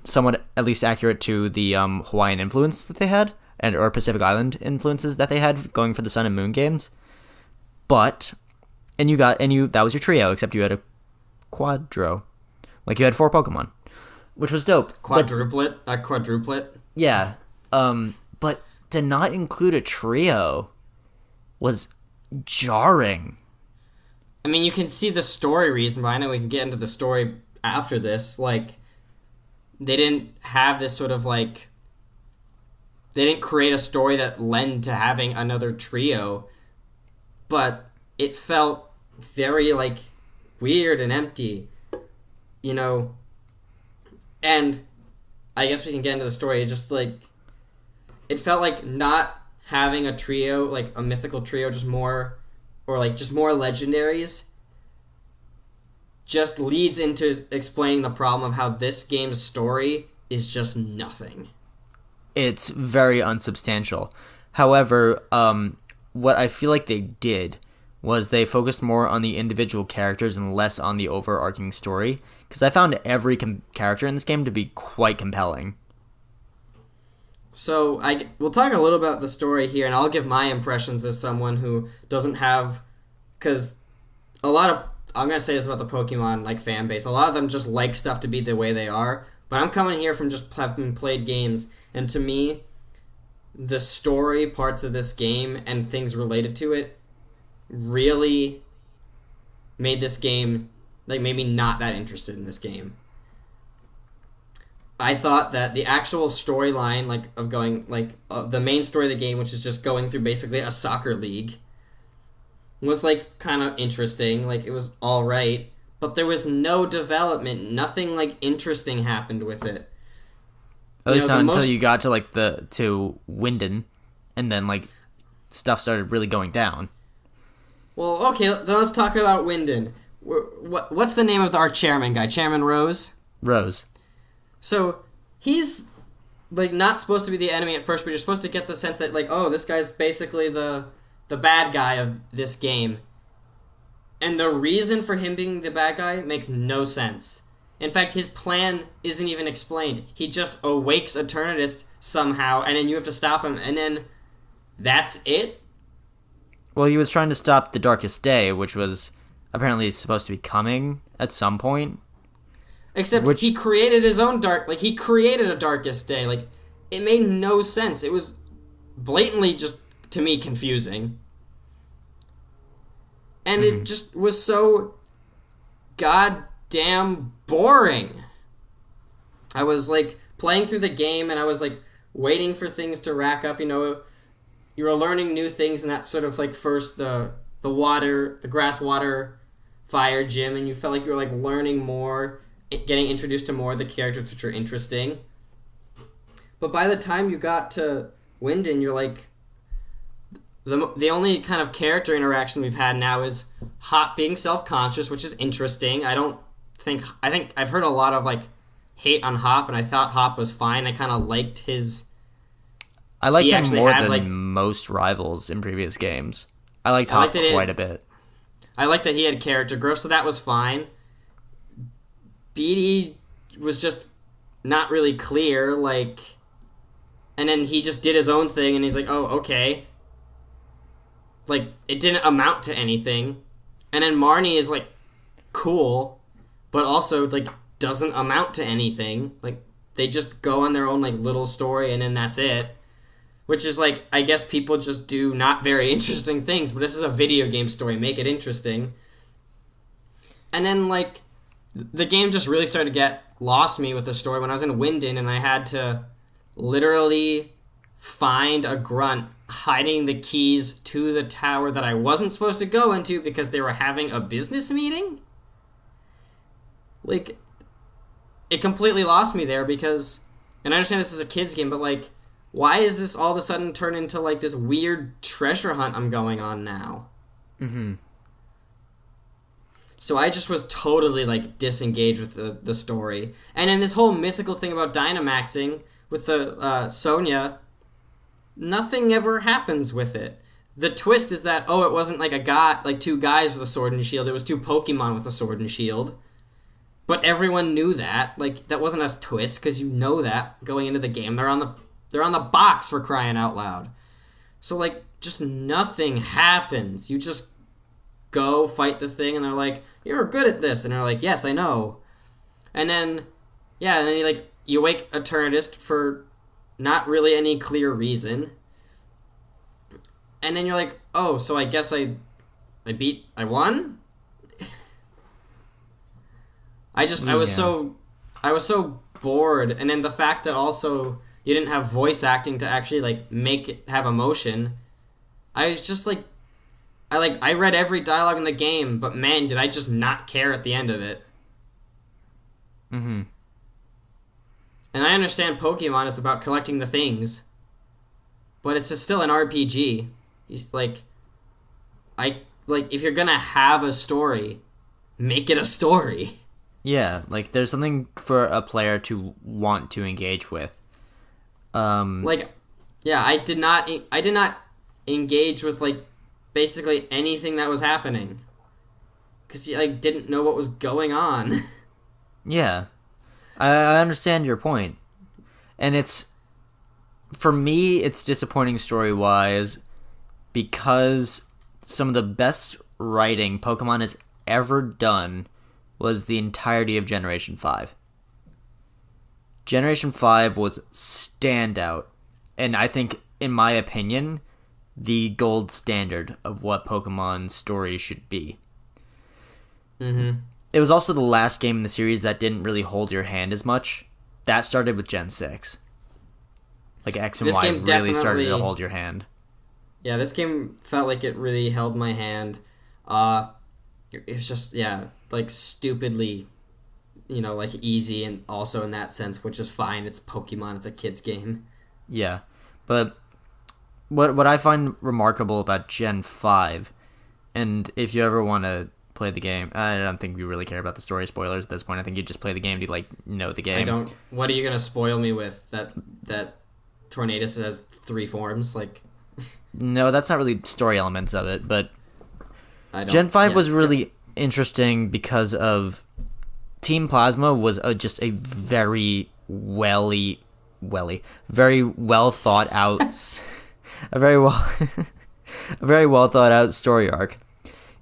somewhat at least accurate to the Hawaiian influence that they had, or Pacific Island influences that they had going for the Sun and Moon games. But that was your trio, except you had a quadro. Like, you had 4 Pokemon, which was dope. A quadruplet. Yeah. But to not include a trio was jarring. I mean, you can see the story reason, but I know we can get into the story after this. Like, they didn't have this sort of, like... They didn't create a story that led to having another trio, but it felt very, like, weird and empty. You know, and I guess we can get into the story. It's just like, it felt like not having a trio, like a mythical trio, just more legendaries, just leads into explaining the problem of how this game's story is just nothing. It's very unsubstantial. However, what I feel like they did was they focused more on the individual characters and less on the overarching story, because I found every character in this game to be quite compelling. So we'll talk a little about the story here, and I'll give my impressions as someone who doesn't have, because I'm going to say this about the Pokemon like fan base, a lot of them just like stuff to be the way they are, but I'm coming here from just having played games, and to me, the story parts of this game and things related to it really made this game, made me not that interested in this game. I thought that the actual storyline, of going, the main story of the game, which is just going through basically a soccer league, was, kind of interesting. It was alright, but there was no development. Nothing, interesting happened with it. At least not until you got to, to Winden, and then, stuff started really going down. Well, okay, then let's talk about Winden. What's the name of our chairman guy? Chairman Rose? Rose. So, he's, not supposed to be the enemy at first, but you're supposed to get the sense that, this guy's basically the bad guy of this game. And the reason for him being the bad guy makes no sense. In fact, his plan isn't even explained. He just awakes Eternatus somehow, and then you have to stop him, and then that's it? Well, he was trying to stop the Darkest Day, which was apparently supposed to be coming at some point. Except he created his own he created a Darkest Day. It made no sense. It was blatantly just, to me, confusing. And it just was so goddamn boring. I was like playing through the game and I was like waiting for things to rack up. You were learning new things in that sort of like first the grass water fire gym, and you felt like you were like learning more, getting introduced to more of the characters, which are interesting. But by the time you got to Winden, you're like, the only kind of character interaction we've had now is Hop being self-conscious, which is interesting. I think I've heard a lot of like hate on Hop, and I thought Hop was fine. I kind of liked his. I liked him more than most rivals in previous games. I liked Hop quite a bit. I liked that he had character growth, so that was fine. Beatty was just not really clear, like, and then he just did his own thing, and he's like, oh, okay. Like, it didn't amount to anything. And then Marnie is, like, cool, but also, like, doesn't amount to anything. Like, they just go on their own, like, little story, and then that's it. Which is, like, I guess people just do not very interesting things, but this is a video game story. Make it interesting. And then, like, the game just really started to lost me with the story when I was in Winden, and I had to literally find a grunt hiding the keys to the tower that I wasn't supposed to go into because they were having a business meeting? Like, it completely lost me there because, and I understand this is a kid's game, but, like, why is this all of a sudden turned into, like, this weird treasure hunt I'm going on now? Mm-hmm. So I just was totally, like, disengaged with the story. And then this whole mythical thing about Dynamaxing with the Sonya, nothing ever happens with it. The twist is that, it wasn't, like, two guys with a sword and shield. It was two Pokemon with a sword and shield. But everyone knew that. Like, that wasn't a twist, because you know that going into the game. They're on the box, for crying out loud. So, like, just nothing happens. You just go fight the thing, and they're like, you're good at this. And they're like, yes, I know. And then, you wake Eternidist for not really any clear reason. And then you're like, oh, so I guess I won? I was so bored. And then the fact that also you didn't have voice acting to actually, like, make it have emotion. I was just, like, I read every dialogue in the game, but man, did I just not care at the end of it. Mm-hmm. And I understand Pokemon is about collecting the things, but it's just still an RPG. If you're gonna have a story, make it a story. Yeah, like, there's something for a player to want to engage with. I did not engage with, like, basically anything that was happening. Because you, like, didn't know what was going on. Yeah. I understand your point. And for me, it's disappointing story-wise because some of the best writing Pokemon has ever done was the entirety of Generation 5. Generation 5 was standout, and I think, in my opinion, the gold standard of what Pokemon stories should be. Mm-hmm. It was also the last game in the series that didn't really hold your hand as much. That started with Gen 6. Like, X and Y really started to hold your hand. Yeah, this game felt like it really held my hand. It was just, like, stupidly, like, easy, and also in that sense, which is fine. It's Pokemon. It's a kid's game. Yeah, but what I find remarkable about Gen 5, and if you ever want to play the game, I don't think we really care about the story spoilers at this point. I think you just play the game to, like, know the game. I don't. What are you going to spoil me with? That Tornadus has 3 forms? Like, no, that's not really story elements of it, but Gen 5 was really interesting because of Team Plasma was just a very very well thought out a very well thought out story arc.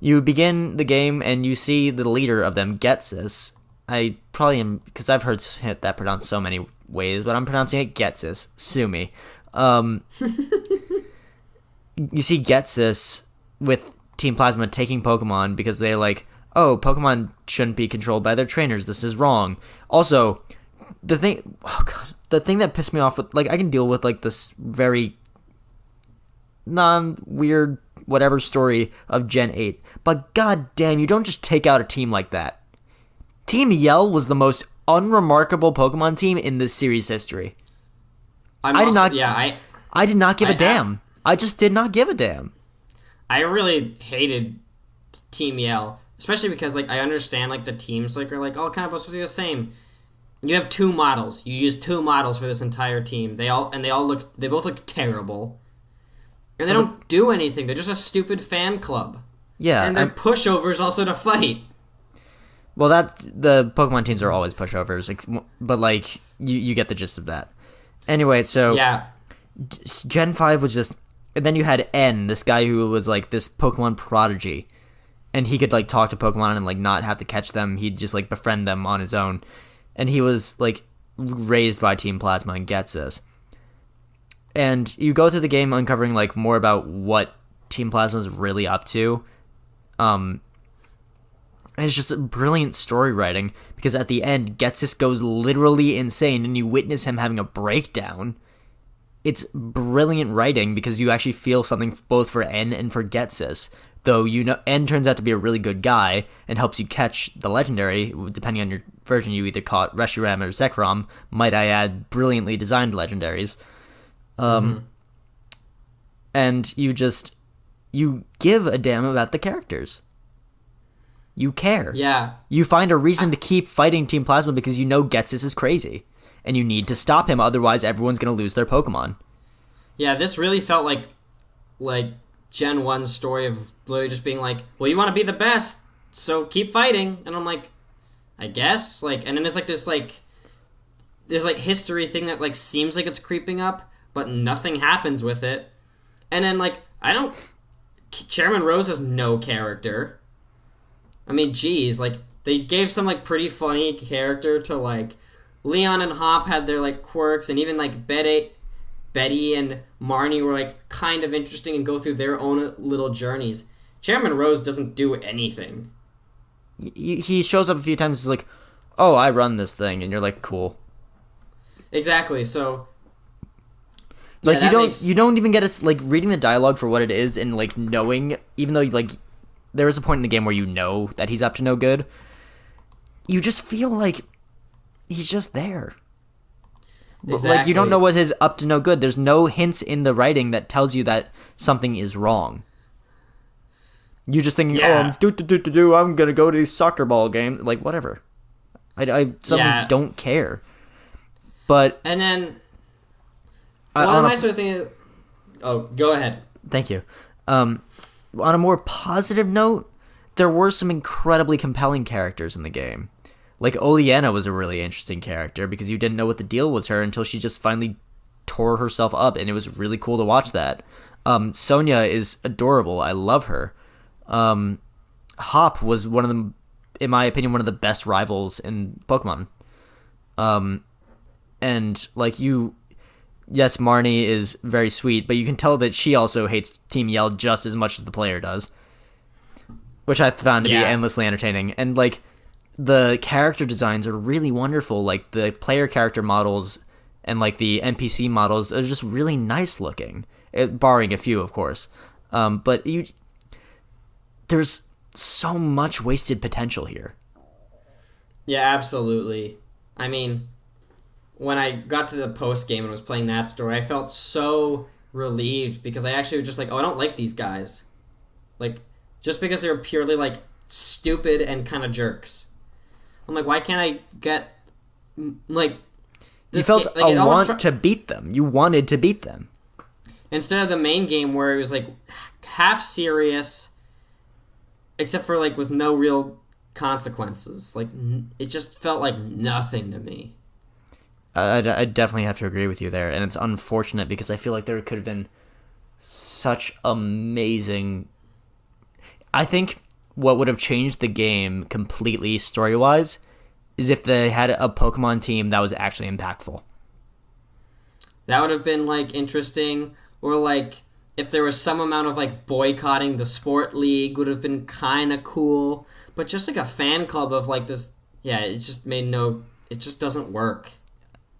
You begin the game and you see the leader of them, Getsis. I probably am, because I've heard that pronounced so many ways, but I'm pronouncing it Getsis. Sue me. You see Getsis with Team Plasma taking Pokemon because they're like, oh, Pokemon shouldn't be controlled by their trainers. This is wrong. Also, the thing that pissed me off with, like, I can deal with like this very non-weird whatever story of Gen 8, but god damn, you don't just take out a team like that. Team Yell was the most unremarkable Pokemon team in this series history. I did not give a damn. I just did not give a damn. I really hated Team Yell, especially because like I understand like the teams like are like all kind of supposed to be the same. You have two models. You use two models for this entire team. They both look terrible. And they don't do anything. They're just a stupid fan club. Yeah. And they're pushovers also to fight. Well, the Pokemon teams are always pushovers, but like you get the gist of that. Anyway, so yeah. Gen 5 was just, and then you had N, this guy who was like this Pokemon prodigy, and he could like talk to Pokemon and like not have to catch them. He'd just like befriend them on his own, and he was like raised by Team Plasma and gets this. And you go through the game uncovering like more about what Team Plasma is really up to. And it's just a brilliant story writing, because at the end, Getsis goes literally insane and you witness him having a breakdown. It's brilliant writing because you actually feel something both for N and for Getsis. Though, you know, N turns out to be a really good guy and helps you catch the legendary. Depending on your version, you either caught Reshiram or Zekrom. Might I add, brilliantly designed legendaries. And you give a damn about the characters. You care. Yeah. You find a reason to keep fighting Team Plasma because you know Getsis is crazy. And you need to stop him, otherwise everyone's going to lose their Pokemon. Yeah, this really felt like Gen 1's story of literally just being like, well, you want to be the best, so keep fighting. And I'm like, I guess. Like, and then there's like this there's like history thing that like seems like it's creeping up, but nothing happens with it. And then like, Chairman Rose has no character. I mean, geez, like, they gave some, like, pretty funny character to, like, Leon and Hop had their, like, quirks, and even, like, Betty and Marnie were, like, kind of interesting and go through their own little journeys. Chairman Rose doesn't do anything. He shows up a few times, he's like, oh, I run this thing, and you're like, cool. Exactly, so... Like, yeah, you don't even get it, like, reading the dialogue for what it is and, like, knowing, even though, like... There is a point in the game where you know that he's up to no good. You just feel like he's just there. Exactly. Like, you don't know what his up to no good. There's no hints in the writing that tells you that something is wrong. You're just thinking, I'm gonna go to these soccer ball games. Like, whatever. I suddenly don't care. But... And then... One of my sort of thing is... Oh, go ahead. Thank you. On a more positive note, there were some incredibly compelling characters in the game. Like, Oleana was a really interesting character because you didn't know what the deal was her until she just finally tore herself up, and it was really cool to watch that. Sonia is adorable. I love her. Hop was one of the, in my opinion, one of the best rivals in Pokemon. And, like, yes, Marnie is very sweet, but you can tell that she also hates Team Yell just as much as the player does. Which I found to be endlessly entertaining. And, like, the character designs are really wonderful. Like, the player character models and, like, the NPC models are just really nice looking. Barring a few, of course. But there's so much wasted potential here. Yeah, absolutely. I mean... When I got to the post game and was playing that story, I felt so relieved because I actually was just like, oh, I don't like these guys. Like, just because they're purely, like, stupid and kind of jerks. I'm like, why can't I get, like... You felt a want to beat them. You wanted to beat them. Instead of the main game where it was, like, half serious, except for, like, with no real consequences. Like, it just felt like nothing to me. I definitely have to agree with you there, and it's unfortunate because I feel like there could have been such amazing... I think what would have changed the game completely story-wise is if they had a Pokemon team that was actually impactful. That would have been, like, interesting, or, like, if there was some amount of, like, boycotting the sport league would have been kind of cool, but just, like, a fan club of, like, this... Yeah, it just made no... It just doesn't work.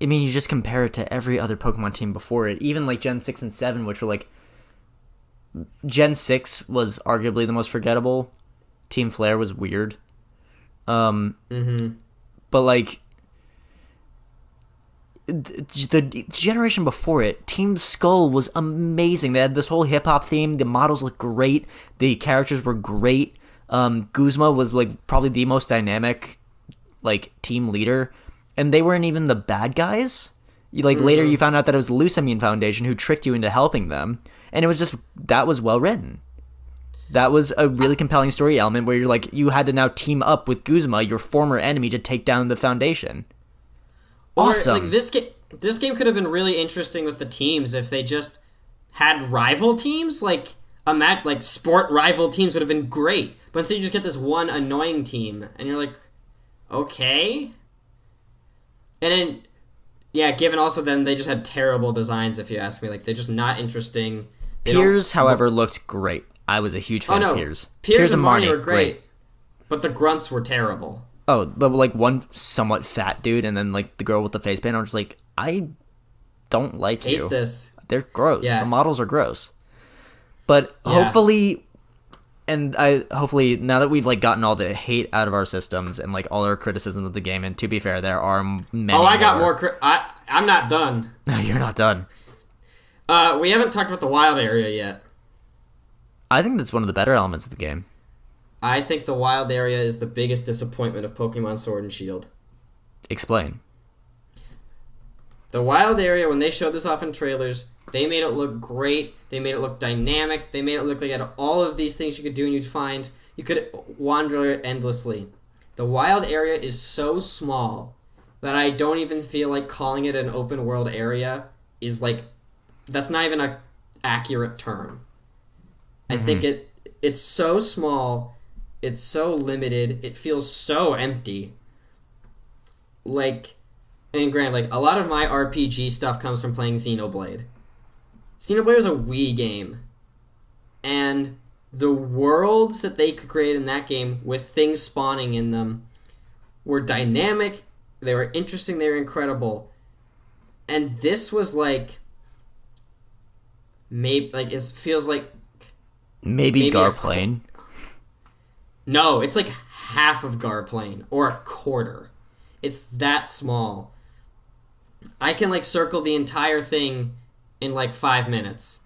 I mean, you just compare it to every other Pokemon team before it. Even like Gen 6 and 7, which were like... Gen 6 was arguably the most forgettable. Team Flare was weird. But like... The generation before it, Team Skull was amazing. They had this whole hip-hop theme. The models looked great. The characters were great. Guzma was like probably the most dynamic like team leader. And they weren't even the bad guys. Later you found out that it was the Lusamine Foundation who tricked you into helping them. And it was just, that was well written. That was a really compelling story element where you're like, you had to now team up with Guzma, your former enemy, to take down the Foundation. Awesome. Or, like, this game could have been really interesting with the teams if they just had rival teams. Like sport rival teams would have been great. But instead you just get this one annoying team. And you're like, okay. And then, yeah, given also then they just had terrible designs, if you ask me. Like, they're just not interesting. Piers, however, looked great. I was a huge fan of Piers. Piers and Marnie were great. But the grunts were terrible. Oh, the like one somewhat fat dude and then like the girl with the face paint. I'm just like, I don't like you. Hate this. They're gross. Yeah. The models are gross. But hopefully... And hopefully now that we've like gotten all the hate out of our systems and like all our criticisms of the game, and to be fair, there are many. Oh, I got more. I'm not done. No, you're not done. We haven't talked about the wild area yet. I think that's one of the better elements of the game. I think the wild area is the biggest disappointment of Pokemon Sword and Shield. Explain. The wild area, when they showed this off in trailers, they made it look great. They made it look dynamic. They made it look like it had all of these things you could do and you could wander endlessly. The wild area is so small that I don't even feel like calling it an open world area is like, that's not even an accurate term. I think it's so small, it's so limited, it feels so empty. Like, and granted, like, a lot of my RPG stuff comes from playing Xenoblade. Xenoblade was a Wii game. And the worlds that they could create in that game with things spawning in them were dynamic, they were interesting, they were incredible. And this was like... it feels like... Maybe Garplane. No, it's like half of Garplane, or a quarter. It's that small. I can like circle the entire thing in like 5 minutes.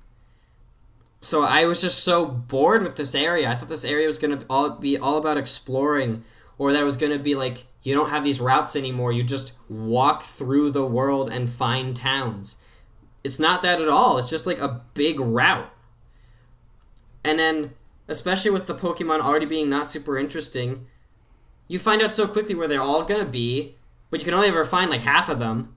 So I was just so bored with this area. I thought this area was going to be all about exploring, or that it was going to be like, you don't have these routes anymore. You just walk through the world and find towns. It's not that at all. It's just like a big route. And then, especially with the Pokemon already being not super interesting, you find out so quickly where they're all going to be, but you can only ever find like half of them.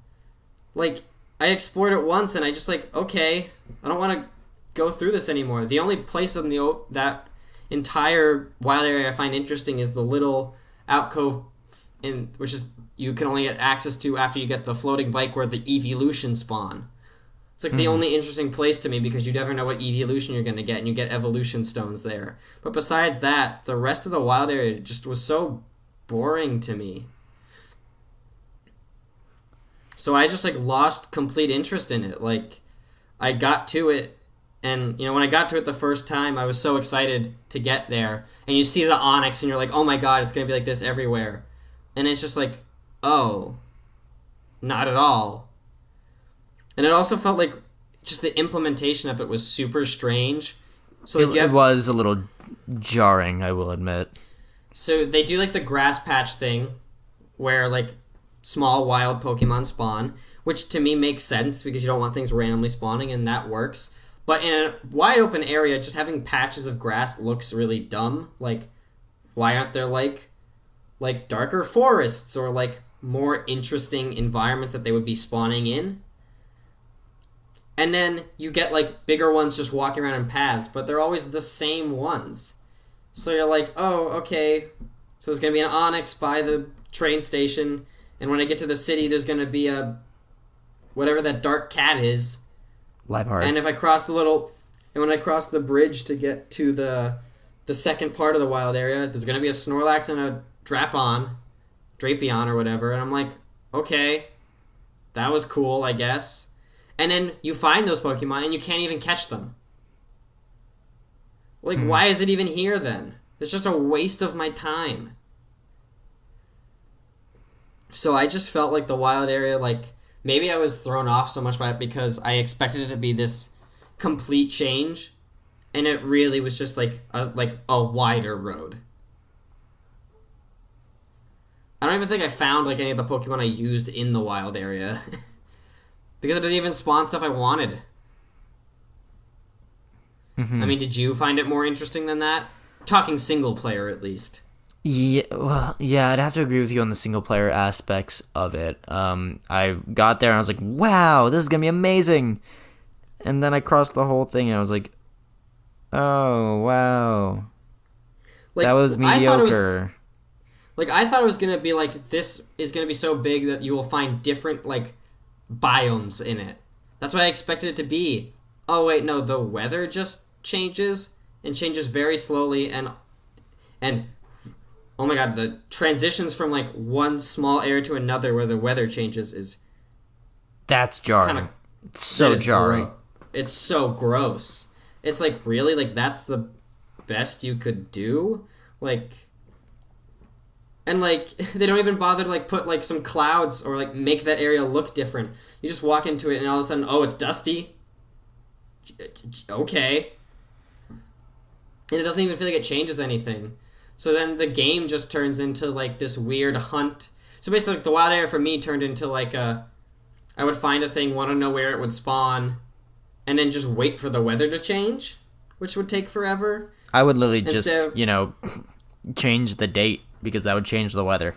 Like, I explored it once and I just like, okay, I don't want to go through this anymore. The only place in that entire wild area I find interesting is the little alcove, which is you can only get access to after you get the floating bike where the evolution spawn. It's like the only interesting place to me because you never know what evolution you're going to get, and you get evolution stones there. But besides that, the rest of the wild area just was so boring to me. So I just like lost complete interest in it. Like, I got to it, and when I got to it the first time, I was so excited to get there. And you see the Onyx, and you're like, oh my god, it's going to be like this everywhere. And it's just like, oh, not at all. And it also felt like just the implementation of it was super strange. So like it was a little jarring, I will admit. So they do like the grass patch thing, where like small wild Pokemon spawn, which to me makes sense because you don't want things randomly spawning, and that works. But in a wide open area, just having patches of grass looks really dumb. Like, why aren't there like darker forests or like more interesting environments that they would be spawning in? And then you get like bigger ones just walking around in paths, but they're always the same ones. So you're like, oh, okay, so there's going to be an Onyx by the train station, and when I get to the city, there's going to be a whatever that dark cat is. Liebhardt. And when I cross the bridge to get to the second part of the wild area, there's going to be a Snorlax and a Drapion or whatever, and I'm like, okay, That was cool, I guess. And then you find those Pokemon and you can't even catch them. Like, why is it even here then? It's just a waste of my time. So I just felt like the wild area, like, maybe I was thrown off so much by it because I expected it to be this complete change, and it really was just like a wider road. I don't even think I found like any of the Pokemon I used in the wild area because it didn't even spawn stuff I wanted. I mean, did you find it more interesting than that? Talking single player, at least. Yeah, well, yeah, I'd have to agree with you on the single player aspects of it. I got there and I was like, wow, this is gonna be amazing. And then I crossed the whole thing and I was like, oh, wow. Like, that was mediocre. I thought it was gonna be like, this is gonna be so big that you will find different, like, biomes in it. That's what I expected it to be. Oh, wait, no, the weather just changes and changes very slowly, and oh my god, the transitions from like one small area to another where the weather changes is that's jarring. It's so jarring. It's so gross. It's like, really, like, that's the best you could do? Like, and like they don't even bother to like put like some clouds or like make that area look different. You just walk into it and all of a sudden, oh, it's dusty. Okay. And it doesn't even feel like it changes anything. So then the game just turns into like this weird hunt. So basically, like, the wild area for me turned into like I would find a thing, want to know where it would spawn, and then just wait for the weather to change, which would take forever. I would literally just, change the date because that would change the weather.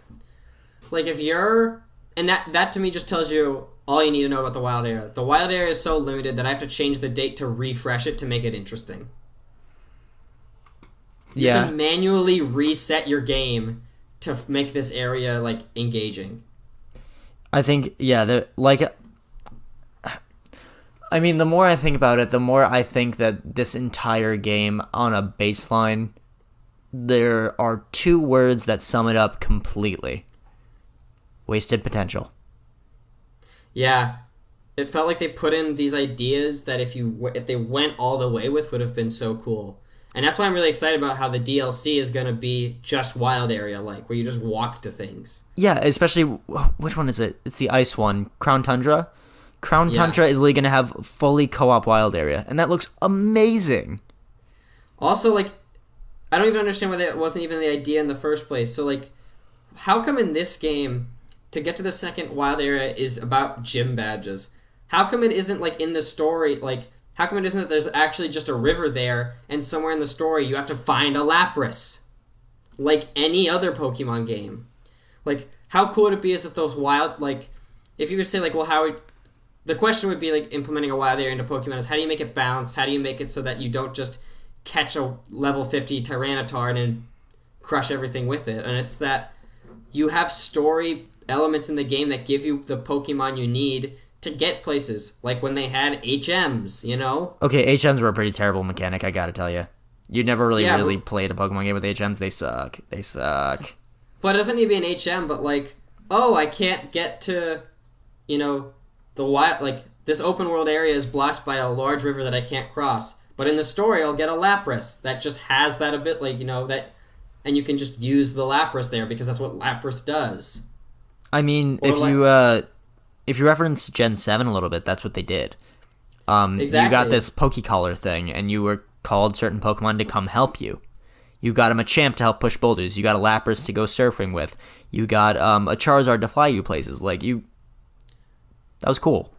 Like, if you're... And that to me just tells you all you need to know about the wild area. The wild area is so limited that I have to change the date to refresh it to make it interesting. You have to manually reset your game to make this area, like, engaging. I think, the more I think about it, the more I think that this entire game, on a baseline, there are two words that sum it up completely. Wasted potential. Yeah. It felt like they put in these ideas that if they went all the way with would have been so cool. And that's why I'm really excited about how the DLC is going to be just wild area-like, where you just walk to things. Yeah, especially, which one is it? It's the ice one. Crown Tundra? Crown Tundra is really going to have fully co-op wild area, and that looks amazing. Also, like, I don't even understand why that wasn't even the idea in the first place. So, like, how come in this game, to get to the second wild area is about gym badges? How come it isn't, like, in the story, like... How come it isn't that there's actually just a river there, and somewhere in the story you have to find a Lapras? Like any other Pokemon game. Like, how cool would it be is if those wild, like... If you could say, like, well, the question would be, like, implementing a wild area into Pokemon is how do you make it balanced? How do you make it so that you don't just catch a level 50 Tyranitar and then crush everything with it? And it's that you have story elements in the game that give you the Pokemon you need to get places, like when they had HMs, you know? Okay, HMs were a pretty terrible mechanic, I gotta tell you. You never really played a Pokemon game with HMs. They suck. They suck. But it doesn't need to be an HM, but like, oh, I can't get to, the wild, like, this open world area is blocked by a large river that I can't cross. But in the story, I'll get a Lapras that just has that a bit, like, that, and you can just use the Lapras there because that's what Lapras does. I mean, if you reference Gen 7 a little bit, that's what they did. Exactly. You got this Pokecaller thing, and you were called certain Pokemon to come help you. You got a Machamp to help push boulders. You got a Lapras to go surfing with. You got a Charizard to fly you places. That was cool.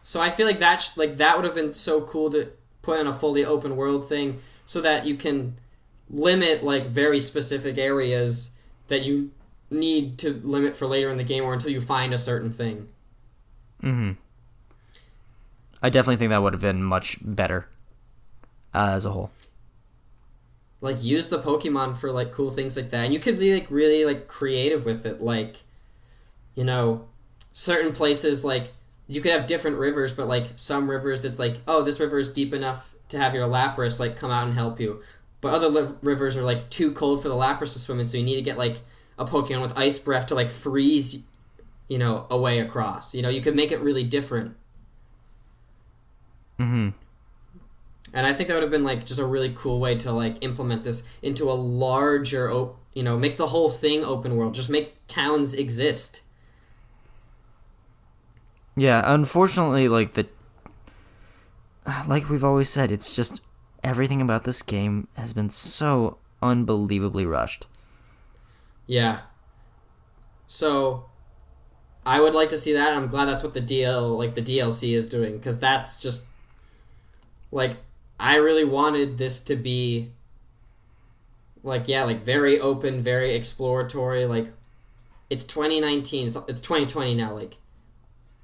So I feel like that would have been so cool to put in a fully open world thing so that you can limit, like, very specific areas that you need to limit for later in the game or until you find a certain thing. Mm-hmm. I definitely think that would have been much better as a whole. Like, use the Pokemon for, like, cool things like that. And you could be, like, really, like, creative with it. Like, certain places, like, you could have different rivers, but, like, some rivers, it's like, oh, this river is deep enough to have your Lapras, like, come out and help you. But other rivers are, like, too cold for the Lapras to swim in, so you need to get, like, a Pokemon with Ice Breath to, like, freeze, a way across. You could make it really different. Mm-hmm. And I think that would have been like just a really cool way to like implement this into a larger, make the whole thing open world. Just make towns exist. Yeah, unfortunately, like we've always said, it's just everything about this game has been so unbelievably rushed. Yeah. So I would like to see that. I'm glad that's what the DLC is doing, because that's just like I really wanted this to be like very open, very exploratory. Like it's 2019, it's 2020 now. Like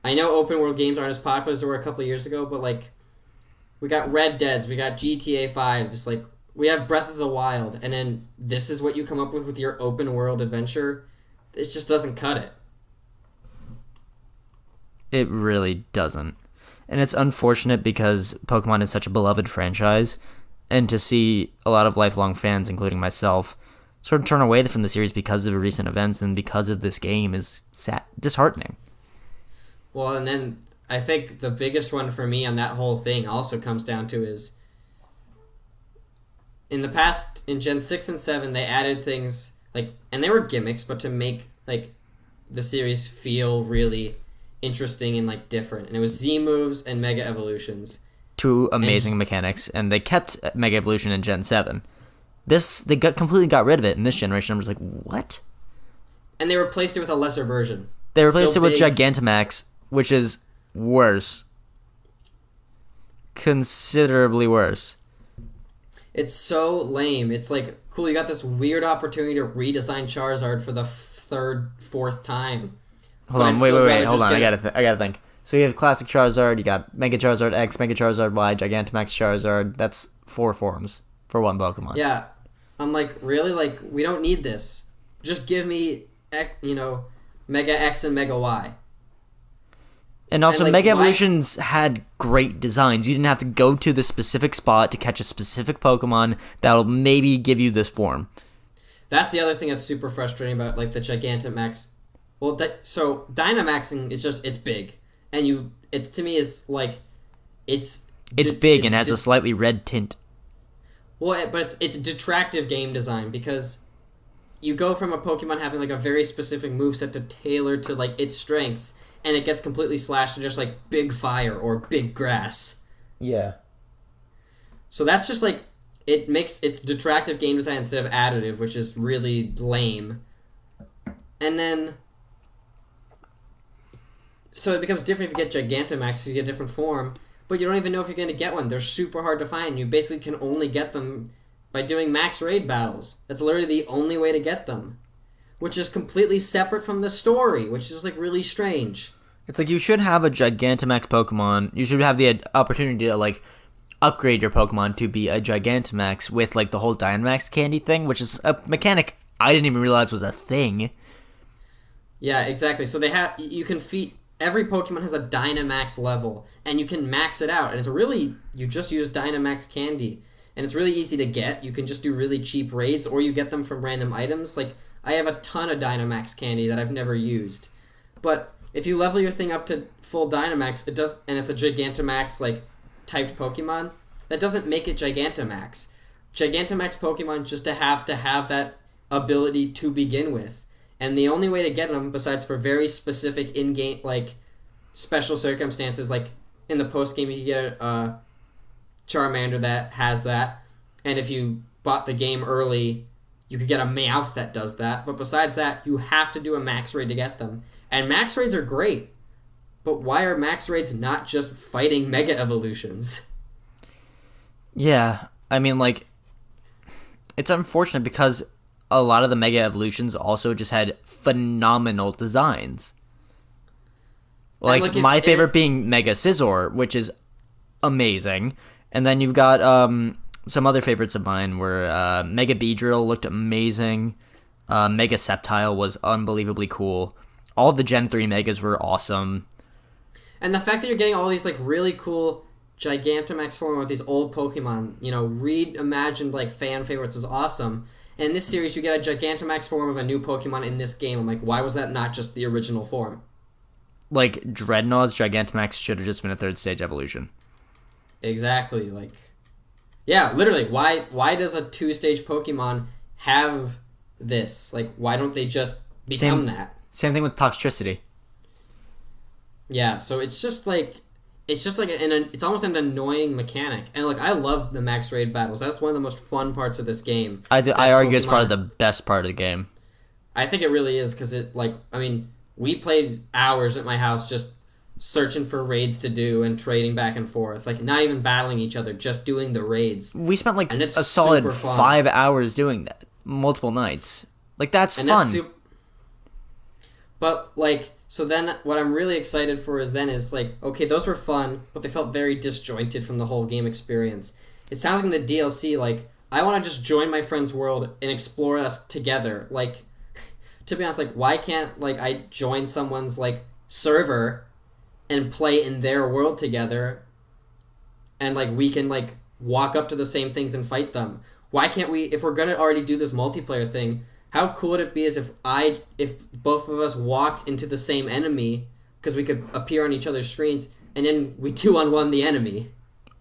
I know open world games aren't as popular as they were a couple years ago, but like we got Red Deads, we got GTA 5s, like we have Breath of the Wild, and then this is what you come up with your open world adventure. It just doesn't cut it. It really doesn't. And it's unfortunate because Pokemon is such a beloved franchise, and to see a lot of lifelong fans, including myself, sort of turn away from the series because of recent events and because of this game is disheartening. Well, and then I think the biggest one for me on that whole thing also comes down to is in the past, in Gen 6 and 7, they added things, like, and they were gimmicks, but to make, like, the series feel really interesting and, like, different. And it was Z moves and Mega Evolutions. Two amazing mechanics, and they kept Mega Evolution in Gen 7. They completely got rid of it in this generation. I was like, what? And they replaced it with a lesser version. They replaced it with Gigantamax, which is worse. Considerably worse. It's so lame. It's like, cool, you got this weird opportunity to redesign Charizard for the fourth time. Hold on, wait, hold on, I gotta think. So you have Classic Charizard, you got Mega Charizard X, Mega Charizard Y, Gigantamax Charizard. That's 4 forms for one Pokemon. Yeah. I'm like, really? Like, we don't need this. Just give me, Mega X and Mega Y. And also, like, Mega Evolutions had great designs. You didn't have to go to the specific spot to catch a specific Pokemon that'll maybe give you this form. That's the other thing that's super frustrating about, like, the Gigantamax. Well, so Dynamaxing is just, it's big. And it's, to me, is, like, it's big and has a slightly red tint. Well, but it's detractive game design, because you go from a Pokemon having, like, a very specific moveset to tailor to, like, its strengths, and it gets completely slashed to just, like, big fire or big grass. Yeah. So that's just, like, it's detractive game design instead of additive, which is really lame. And then, so it becomes different if you get Gigantamax, because you get a different form, but you don't even know if you're going to get one. They're super hard to find. You basically can only get them by doing max raid battles. That's literally the only way to get them, which is completely separate from the story, which is, like, really strange. It's like you should have a Gigantamax Pokemon. You should have the opportunity to, like, upgrade your Pokemon to be a Gigantamax with, like, the whole Dynamax candy thing, which is a mechanic I didn't even realize was a thing. Yeah, exactly. So you can feed, every Pokemon has a Dynamax level, and you can max it out, and you just use Dynamax candy, and it's really easy to get. You can just do really cheap raids, or you get them from random items. Like, I have a ton of Dynamax candy that I've never used, but if you level your thing up to full Dynamax, and it's a Gigantamax, like, typed Pokemon, that doesn't make it Gigantamax. Gigantamax Pokemon just to have that ability to begin with. And the only way to get them, besides for very specific in-game, like, special circumstances, like, in the post-game you get a Charmander that has that, and if you bought the game early, you could get a Meowth that does that, but besides that, you have to do a max raid to get them. And max raids are great, but why are max raids not just fighting Mega Evolutions? Yeah, I mean, like, it's unfortunate because a lot of the Mega Evolutions also just had phenomenal designs. Like, my favorite being Mega Scizor, which is amazing. And then you've got some other favorites of mine were Mega Beedrill looked amazing. Mega Sceptile was unbelievably cool. All the Gen 3 Megas were awesome. And the fact that you're getting all these, like, really cool Gigantamax form with these old Pokemon, reimagined, like, fan favorites is awesome. In this series, you get a Gigantamax form of a new Pokemon in this game. I'm like, why was that not just the original form? like Dreadnaught's Gigantamax should have just been a third stage evolution. Exactly. Like, yeah, literally. Why does a 2-stage Pokemon have this? Like, why don't they just become that? Same thing with Toxtricity. Yeah. So it's just like it's almost an annoying mechanic. And like, I love the max raid battles. That's one of the most fun parts of this game. I argue it's probably the best part of the game. I think it really is because we played hours at my house just searching for raids to do and trading back and forth. Like, not even battling each other, just doing the raids. We spent like a solid 5 hours doing that, multiple nights. Like, that's fun. But, like, so then what I'm really excited for is like, okay, those were fun, but they felt very disjointed from the whole game experience. It sounds like in the DLC, like, I want to just join my friend's world and explore us together. Like, to be honest, like, why can't, like, I join someone's, like, server and play in their world together and, like, we can, like, walk up to the same things and fight them? Why can't we, if we're going to already do this multiplayer thing, how cool would it be is if both of us walked into the same enemy, because we could appear on each other's screens, and then we 2-on-1 the enemy?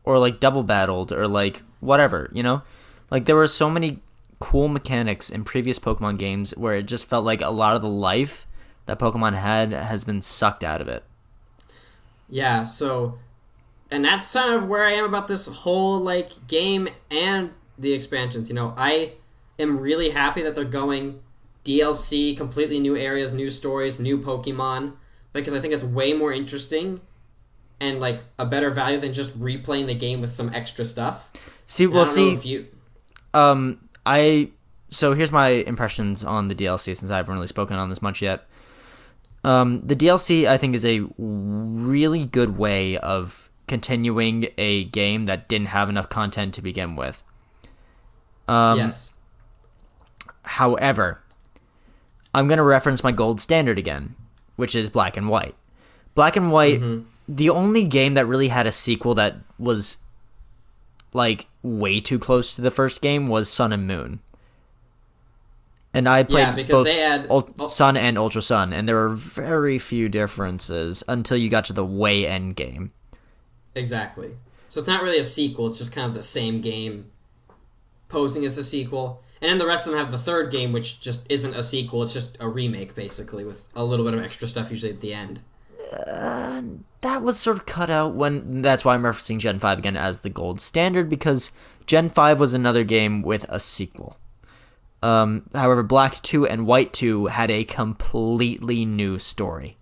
Or, like, double battled, or, like, whatever, you know? Like, there were so many cool mechanics in previous Pokemon games where it just felt like a lot of the life that Pokemon had has been sucked out of it. Yeah, so, and that's kind of where I am about this whole, like, game and the expansions. You know, I am really happy that they're going DLC, completely new areas, new stories, new Pokemon, because I think it's way more interesting and, like, a better value than just replaying the game with some extra stuff. So here's my impressions on the DLC, since I haven't really spoken on this much yet. The DLC, I think, is a really good way of continuing a game that didn't have enough content to begin with. Yes. However, I'm going to reference my gold standard again, which is Black and White. Black and White, the only game that really had a sequel that was, like, way too close to the first game was Sun and Moon. And I played both Sun and Ultra Sun, and there were very few differences until you got to the way end game. Exactly. So it's not really a sequel, it's just kind of the same game posing as a sequel. And then the rest of them have the third game, which just isn't a sequel, it's just a remake, basically, with a little bit of extra stuff usually at the end. That was sort of cut out that's why I'm referencing Gen 5 again as the gold standard, because Gen 5 was another game with a sequel. However, Black 2 and White 2 had a completely new story.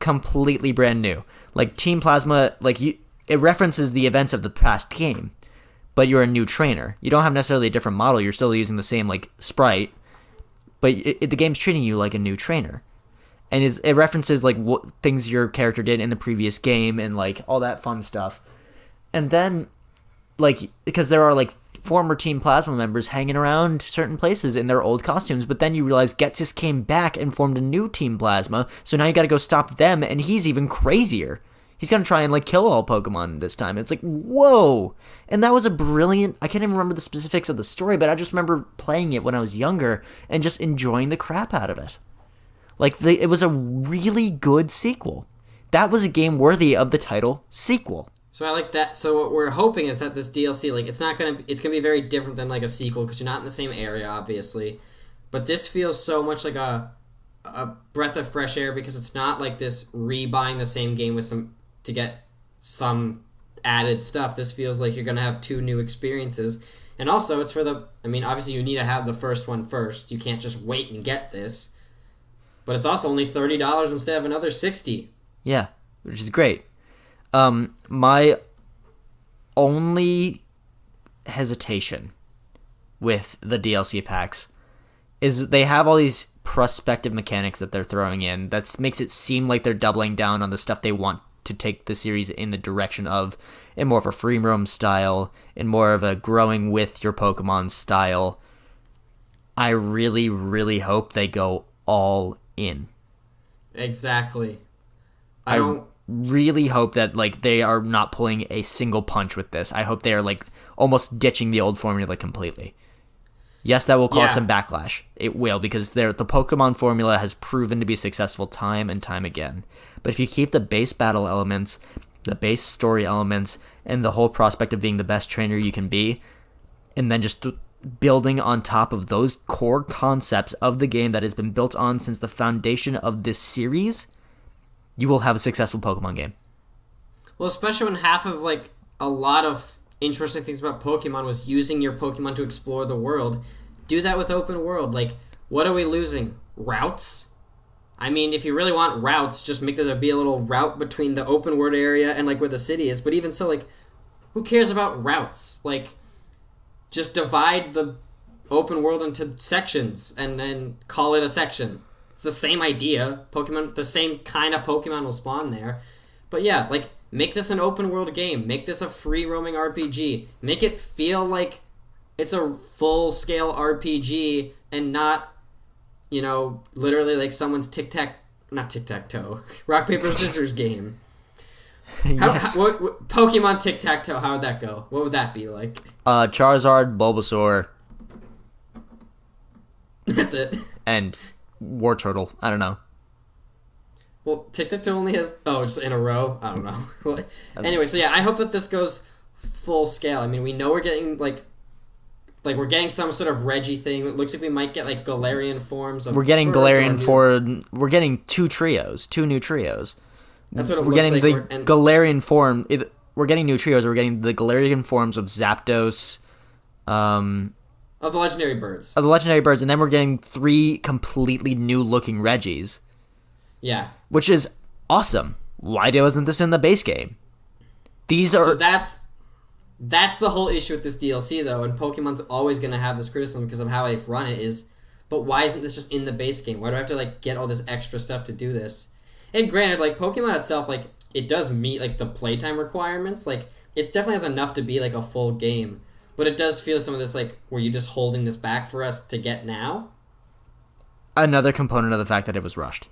Completely brand new. Like, Team Plasma, like, it references the events of the past game, but you're a new trainer. You don't have necessarily a different model, you're still using the same, like, sprite, but the game's treating you like a new trainer. And it references, like, what things your character did in the previous game and, like, all that fun stuff. And then, like, because there are, like, former Team Plasma members hanging around certain places in their old costumes, but then you realize Getsis came back and formed a new Team Plasma, so now you gotta go stop them, and he's even crazier. He's gonna try and, like, kill all Pokemon this time. It's like, whoa! And that was a brilliant... I can't even remember the specifics of the story, but I just remember playing it when I was younger and just enjoying the crap out of it. Like, it was a really good sequel. That was a game worthy of the title sequel. So I like that. So what we're hoping is that this DLC, like, it's gonna be very different than, like, a sequel, because you're not in the same area, obviously. But this feels so much like a breath of fresh air, because it's not like this rebuying the same game with to get some added stuff. This feels like you're gonna have 2 new experiences. And also, it's for obviously you need to have the first one first. You can't just wait and get this. But it's also only $30 instead of another $60. Yeah, which is great. My only hesitation with the DLC packs is they have all these prospective mechanics that they're throwing in that makes it seem like they're doubling down on the stuff they want to take the series in the direction of, in more of a free roam style, in more of a growing with your Pokemon style. I really, really hope they go all in. Exactly. I really hope that, like, they are not pulling a single punch with this. I hope they are, like, almost ditching the old formula completely. Yes, that will cause Yeah. some backlash. It will, because the Pokemon formula has proven to be successful time and time again. But if you keep the base battle elements, the base story elements, and the whole prospect of being the best trainer you can be, and then just building on top of those core concepts of the game that has been built on since the foundation of this series, you will have a successful Pokemon game. Well, especially when half of like a lot of interesting things about Pokemon was using your Pokemon to explore the world. Do that with open world. Like, what are we losing? Routes? I mean, if you really want routes, just make there be a little route between the open world area and like where the city is. But even so, like, who cares about routes? Like, just divide the open world into sections and then call it a section. It's the same idea. Pokemon, the same kind of Pokemon will spawn there. But yeah, like, make this an open world game. Make this a free roaming RPG. Make it feel like it's a full scale RPG and not, you know, literally like someone's not tic-tac-toe, rock, paper, scissors game. Yes. What Pokemon tic-tac-toe, how would that go? What would that be like? Charizard, Bulbasaur, That's it. and War Turtle. I don't know. Well, tic-tac-toe only has... Oh, just in a row? I don't know. Well, anyway, so yeah, I hope that this goes full scale. I mean, we know we're getting, like we're getting some sort of Reggie thing. It looks like we might get, like, Galarian forms of... We're getting birds we're getting two new trios. That's what it We're looks getting like. the Galarian form. We're getting new trios. We're getting the Galarian forms of Zapdos, of the legendary birds. of the legendary birds, and then we're getting 3 completely new looking Reggies, Yeah. which is awesome. Why wasn't this in the base game? These are So that's the whole issue with this DLC, though, and Pokemon's always going to have this criticism because of how they've run it is, but why isn't this just in the base game? Why do I have to, like, get all this extra stuff to do this? And granted, like, Pokemon itself, like, it does meet, like, the playtime requirements. Like, it definitely has enough to be, like, a full game. But it does feel some of this, like, were you just holding this back for us to get now? another component of the fact that it was rushed.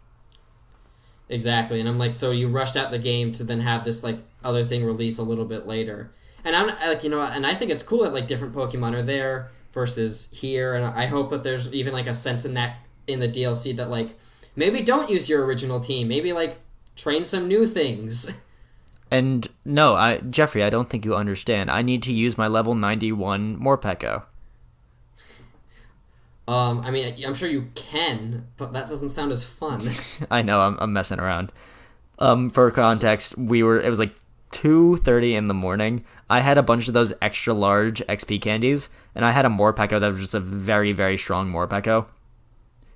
Exactly, and I'm like, so you rushed out the game to then have this, like, other thing release a little bit later. And I'm, like, you know, and I think it's cool that, like, different Pokemon are there versus here, and I hope that there's even, like, a sense in that, in the DLC that, like, maybe don't use your original team. Maybe, like, train some new things. And no, Jeffrey, I don't think you understand. I need to use my level 91 Morpeko. I mean, I'm sure you can, but that doesn't sound as fun. I know, I'm messing around. For context, it was like 2:30 in the morning. I had a bunch of those extra large XP candies, and I had a Morpeko that was just a very, very strong Morpeko.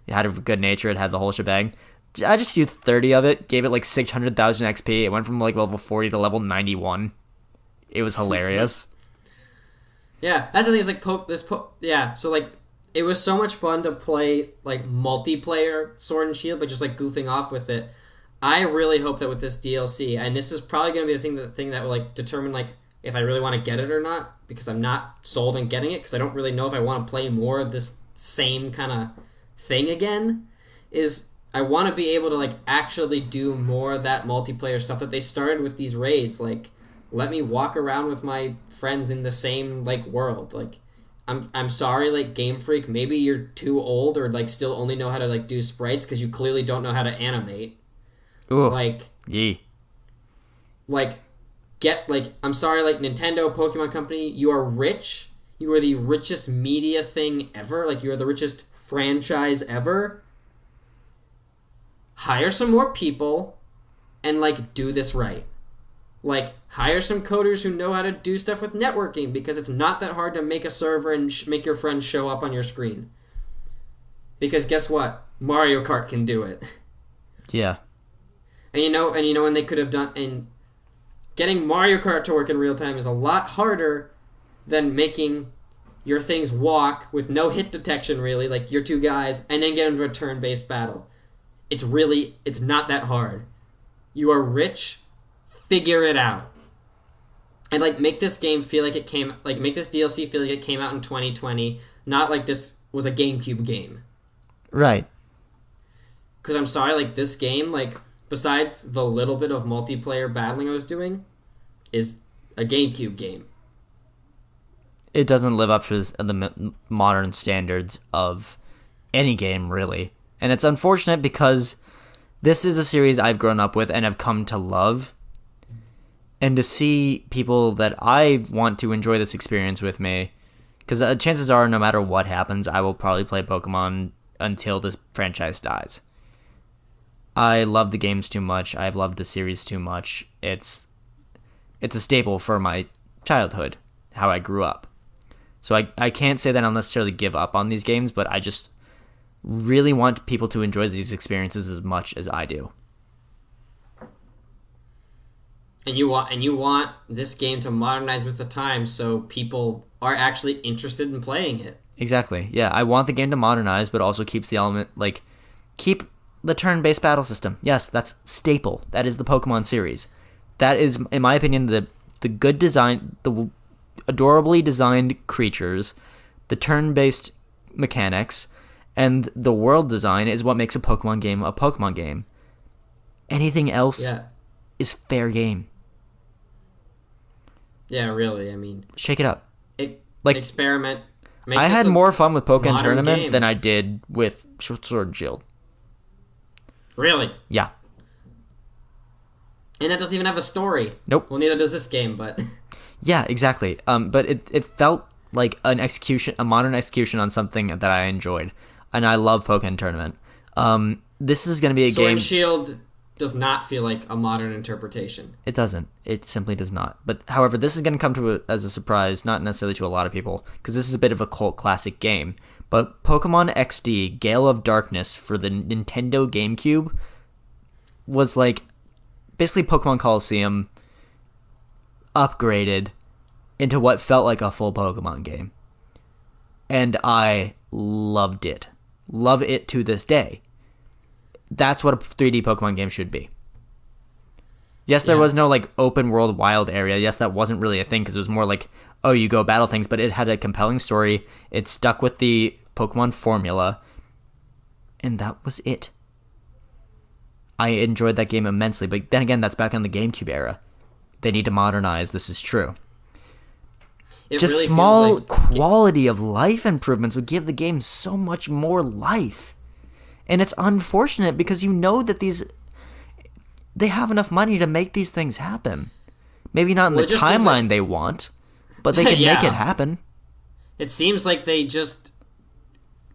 It had a good nature, it had the whole shebang. I just used 30 of it, gave it like 600,000 XP. It went from like level 40 to level 91. It was hilarious. Yeah, that's the thing. Is like yeah. So like, it was so much fun to play like multiplayer Sword and Shield, but just like goofing off with it. I really hope that with this DLC, and this is probably going to be the thing that will like determine like if I really want to get it or not, because I'm not sold on getting it because I don't really know if I want to play more of this same kind of thing again. Is I want to be able to like actually do more of that multiplayer stuff that they started with these raids. Like, let me walk around with my friends in the same like world. Like, I'm sorry, like Game Freak, maybe you're too old or like still only know how to like do sprites because you clearly don't know how to animate. Ooh, like, yee. Like, I'm sorry, like Nintendo, Pokemon Company, you are rich. You are the richest media thing ever. Like, you are the richest franchise ever. Hire some more people and, like, do this right. Like, hire some coders who know how to do stuff with networking because it's not that hard to make a server and make your friends show up on your screen. Because guess what? Mario Kart can do it. Yeah. And you know when they could have done... And getting Mario Kart to work in real time is a lot harder than making your things walk with no hit detection, really, like your two guys, and then get into a turn-based battle. It's not that hard. You are rich, figure it out. And, like, make this game feel like make this DLC feel like it came out in 2020, not like this was a GameCube game. Right. Because I'm sorry, like, this game, like, besides the little bit of multiplayer battling I was doing, is a GameCube game. it doesn't live up to the modern standards of any game, really. And it's unfortunate because this is a series I've grown up with and have come to love. And to see people that I want to enjoy this experience with me, because chances are, no matter what happens, I will probably play Pokemon until this franchise dies. I love the games too much. I've loved the series too much. It's a staple for my childhood, how I grew up. So I can't say that I'll necessarily give up on these games, but I just really want people to enjoy these experiences as much as I do. And you want this game to modernize with the times so people are actually interested in playing it. Exactly. Yeah, I want the game to modernize, but also keeps the element, like, keep the turn-based battle system. Yes, that's staple. That is the Pokemon series. That is, in my opinion, the good design, the adorably designed creatures, the turn-based mechanics, and the world design is what makes a Pokemon game. Anything else is fair game. Yeah, really. I mean, shake it up. Experiment. I had more fun with Pokemon Tournament game than I did with Sword and Shield. Really? Yeah. And it doesn't even have a story. Nope. Well, neither does this game, but... Yeah, exactly. But it felt like a modern execution on something that I enjoyed. And I love Pokemon Tournament. This is going to be a game... Sword and Shield does not feel like a modern interpretation. It doesn't. It simply does not. But, however, this is going to come as a surprise, not necessarily to a lot of people, because this is a bit of a cult classic game. But Pokemon XD Gale of Darkness for the Nintendo GameCube was like basically Pokemon Coliseum upgraded into what felt like a full Pokemon game. And I loved it. Love it to this day. That's what a 3D Pokemon game should be. Yes, there was no like open world wild area. Yes, that wasn't really a thing because it was more like, oh, you go battle things, but it had a compelling story. It stuck with the Pokemon formula. And that was it. I enjoyed that game immensely, but then again, that's back on the GameCube era. They need to modernize, this is true. Just really small quality of life improvements would give the game so much more life. And it's unfortunate because you know that they have enough money to make these things happen. Maybe not in the timeline they want, but they can make it happen. It seems like they just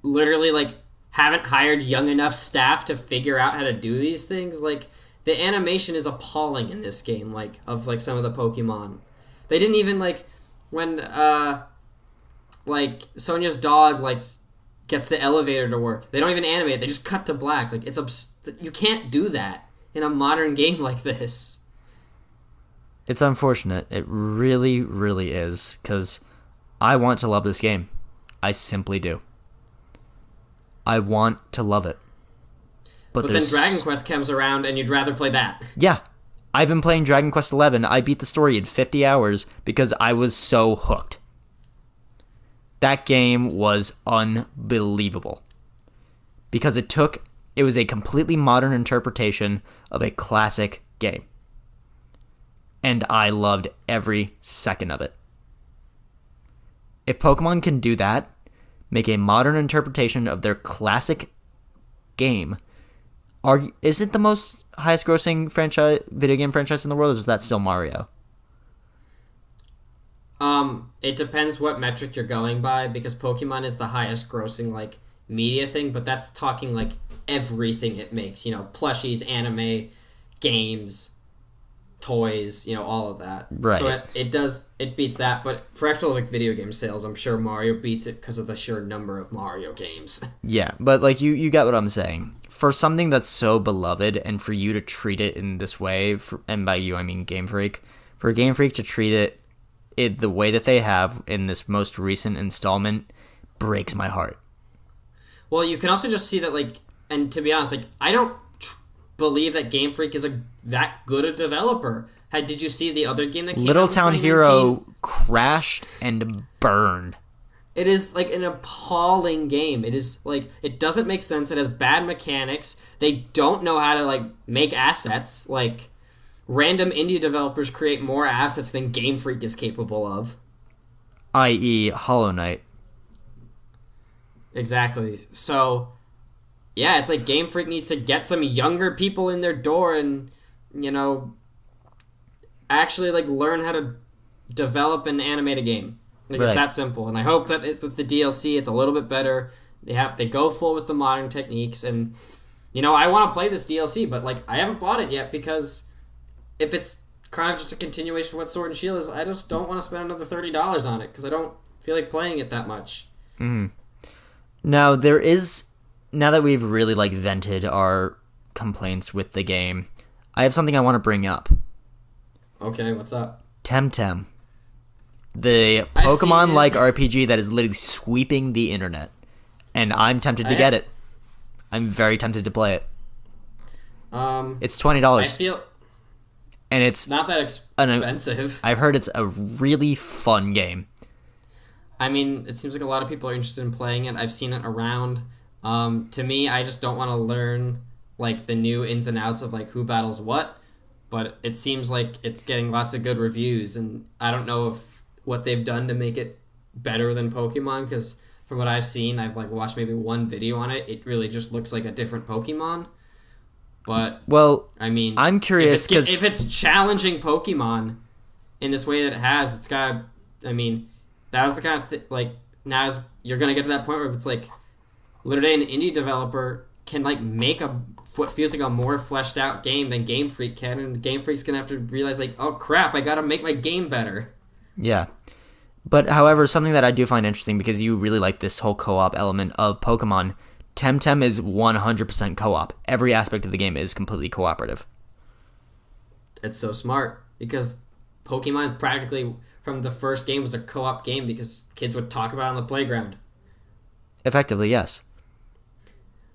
literally like haven't hired young enough staff to figure out how to do these things. Like the animation is appalling in this game, like of like some of the Pokemon. They didn't even like when like Sonia's dog like gets the elevator to work. They don't even animate it. They just cut to black. Like you can't do that in a modern game like this. It's unfortunate. It really, really is, because I want to love this game. I simply do. I want to love it. But then Dragon Quest comes around and you'd rather play that. Yeah. I've been playing Dragon Quest XI. I beat the story in 50 hours because I was so hooked. That game was unbelievable. Because it was a completely modern interpretation of a classic game. And I loved every second of it. If Pokemon can do that, make a modern interpretation of their classic game, is it the most highest grossing video game franchise in the world, or is that still Mario? It depends what metric you're going by, because Pokemon is the highest grossing like media thing, but that's talking like everything it makes, plushies, anime, games, toys, all of that. Right. So it beats that, but for actual like video game sales, I'm sure Mario beats it because of the sheer number of Mario games. Yeah, but like you got what I'm saying. For something that's so beloved, and for you to treat it in this way, and by you I mean Game Freak, for Game Freak to treat it the way that they have in this most recent installment breaks my heart. Well, you can also just see that, like, and to be honest, like, I don't believe that Game Freak is that good a developer. Did you see the other game that came Little out in Town 2019? Hero crashed and burned. It is, like, an appalling game. It is, like, it doesn't make sense. It has bad mechanics. They don't know how to, like, make assets. Like, random indie developers create more assets than Game Freak is capable of. i.e., Hollow Knight. Exactly. So, yeah, it's like Game Freak needs to get some younger people in their door and, you know, actually like learn how to develop and animate a game. Like Right. it's that simple. And I hope that with the DLC it's a little bit better. They go full with the modern techniques, and I want to play this DLC, but like I haven't bought it yet because if it's kind of just a continuation of what Sword and Shield is, I just don't want to spend another $30 on it because I don't feel like playing it that much. Now, now that we've really like vented our complaints with the game, I have something I want to bring up. Okay, what's up? Temtem. The I've seen Pokemon-like it. RPG that is literally sweeping the internet. And I'm tempted to get it. I'm very tempted to play it. It's $20. I feel and it's not that expensive. I've heard it's a really fun game. I mean, it seems like a lot of people are interested in playing it. I've seen it around. To me, I just don't want to learn like the new ins and outs of like who battles what, but it seems like it's getting lots of good reviews, and I don't know if what they've done to make it better than Pokemon, because from what I've seen, I've like watched maybe one video on it. It really just looks like a different Pokemon. But well, I mean, I'm curious because if it's challenging Pokemon in this way that it has, it's got. I mean, that was the kind of like now you're gonna get to that point where it's like literally an indie developer can like make what feels like a more fleshed out game than Game Freak can, and Game Freak's gonna have to realize like, oh crap, I gotta make my game better. Yeah. But however, something that I do find interesting, because you really like this whole co-op element of Pokemon, Temtem is 100% co-op. Every aspect of the game is completely cooperative. It's so smart because Pokemon practically from the first game was a co-op game because kids would talk about it on the playground. Effectively, yes.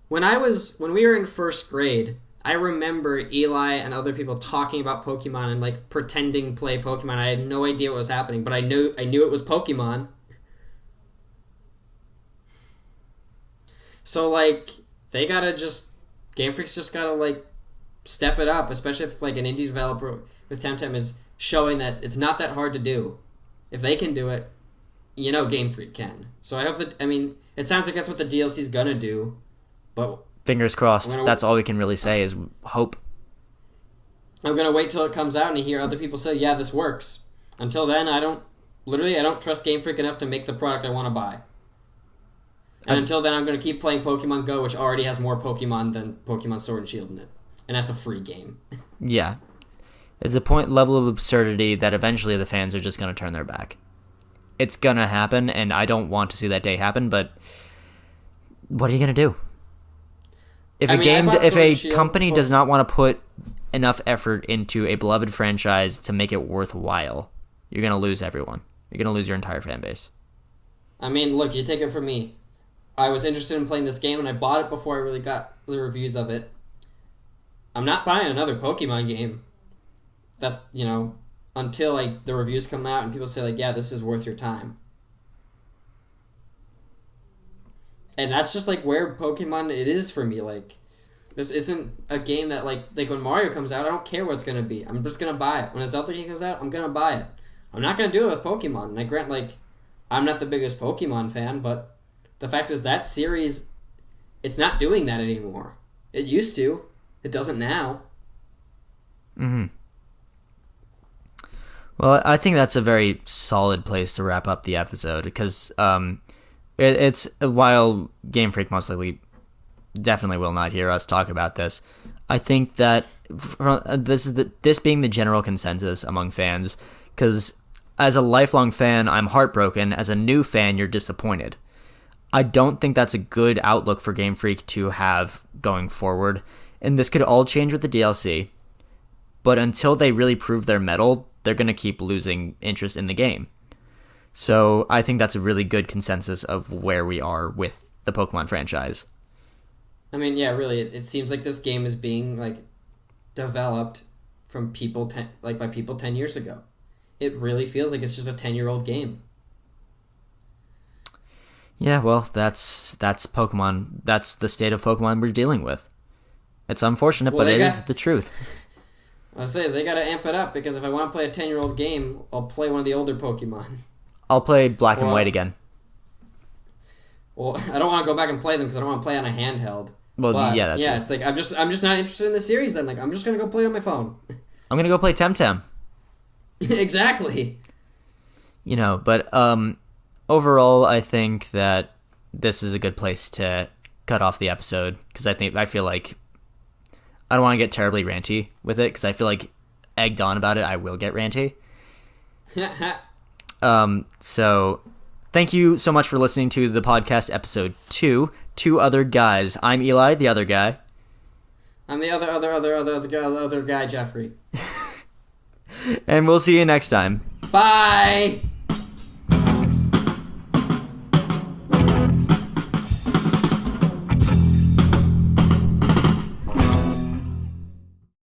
When we were in first grade, I remember Eli and other people talking about Pokemon and like pretending to play Pokemon. I had no idea what was happening, but I knew it was Pokemon. So like Game Freak's just gotta like step it up, especially if like an indie developer with Temtem is showing that it's not that hard to do. If they can do it, Game Freak can. So I hope that it sounds like that's what the DLC's gonna do, but Fingers crossed. That's all we can really say is hope. I'm gonna wait till it comes out and hear other people say, yeah, this works. Until then, I don't trust Game Freak enough to make the product I want to buy. And until then, I'm gonna keep playing Pokemon Go, which already has more Pokemon than Pokemon Sword and Shield in it, and that's a free game. Yeah, it's a level of absurdity that eventually the fans are just gonna turn their back. It's gonna happen, and I don't want to see that day happen. But what are you gonna do? If a company does not want to put enough effort into a beloved franchise to make it worthwhile, you're going to lose everyone. You're going to lose your entire fan base. I mean, look, you take it from me. I was interested in playing this game, and I bought it before I really got the reviews of it. I'm not buying another Pokemon game that, until like the reviews come out and people say like, yeah, this is worth your time. And that's just like where Pokemon it is for me. Like, this isn't a game that like when Mario comes out, I don't care what it's gonna be. I'm just gonna buy it. When a Zelda game comes out, I'm gonna buy it. I'm not gonna do it with Pokemon. And I grant like I'm not the biggest Pokemon fan, but the fact is that series, it's not doing that anymore. It used to. It doesn't now. Mm-hmm. Well, I think that's a very solid place to wrap up the episode, because it's while Game Freak most likely definitely will not hear us talk about this, I think that this being the general consensus among fans, because as a lifelong fan, I'm heartbroken. As a new fan, you're disappointed. I don't think that's a good outlook for Game Freak to have going forward, and this could all change with the DLC, but until they really prove their mettle, they're going to keep losing interest in the game. So I think that's a really good consensus of where we are with the Pokemon franchise. I mean, yeah, really, it seems like this game is being like developed from people by people 10 years ago. It really feels like it's just a 10-year-old game. Yeah, well, that's Pokemon. That's the state of Pokemon we're dealing with. It's unfortunate, but it is the truth. What I say is they got to amp it up, because if I want to play a 10-year-old game, I'll play one of the older Pokemon. I'll play Black and Well, White again. Well, I don't want to go back and play them because I don't want to play on a handheld. Well, But, yeah, that's it. it's like I'm just not interested in the series. Then, like, I'm just gonna go play it on my phone. I'm gonna go play Temtem. Exactly. But overall, I think that this is a good place to cut off the episode because I feel like I don't want to get terribly ranty with it because I feel like egged on about it, I will get ranty. So thank you so much for listening to the podcast episode 2, Two Other Guys. I'm Eli, the other guy. I'm the other guy, Jeffrey. And we'll see you next time. Bye!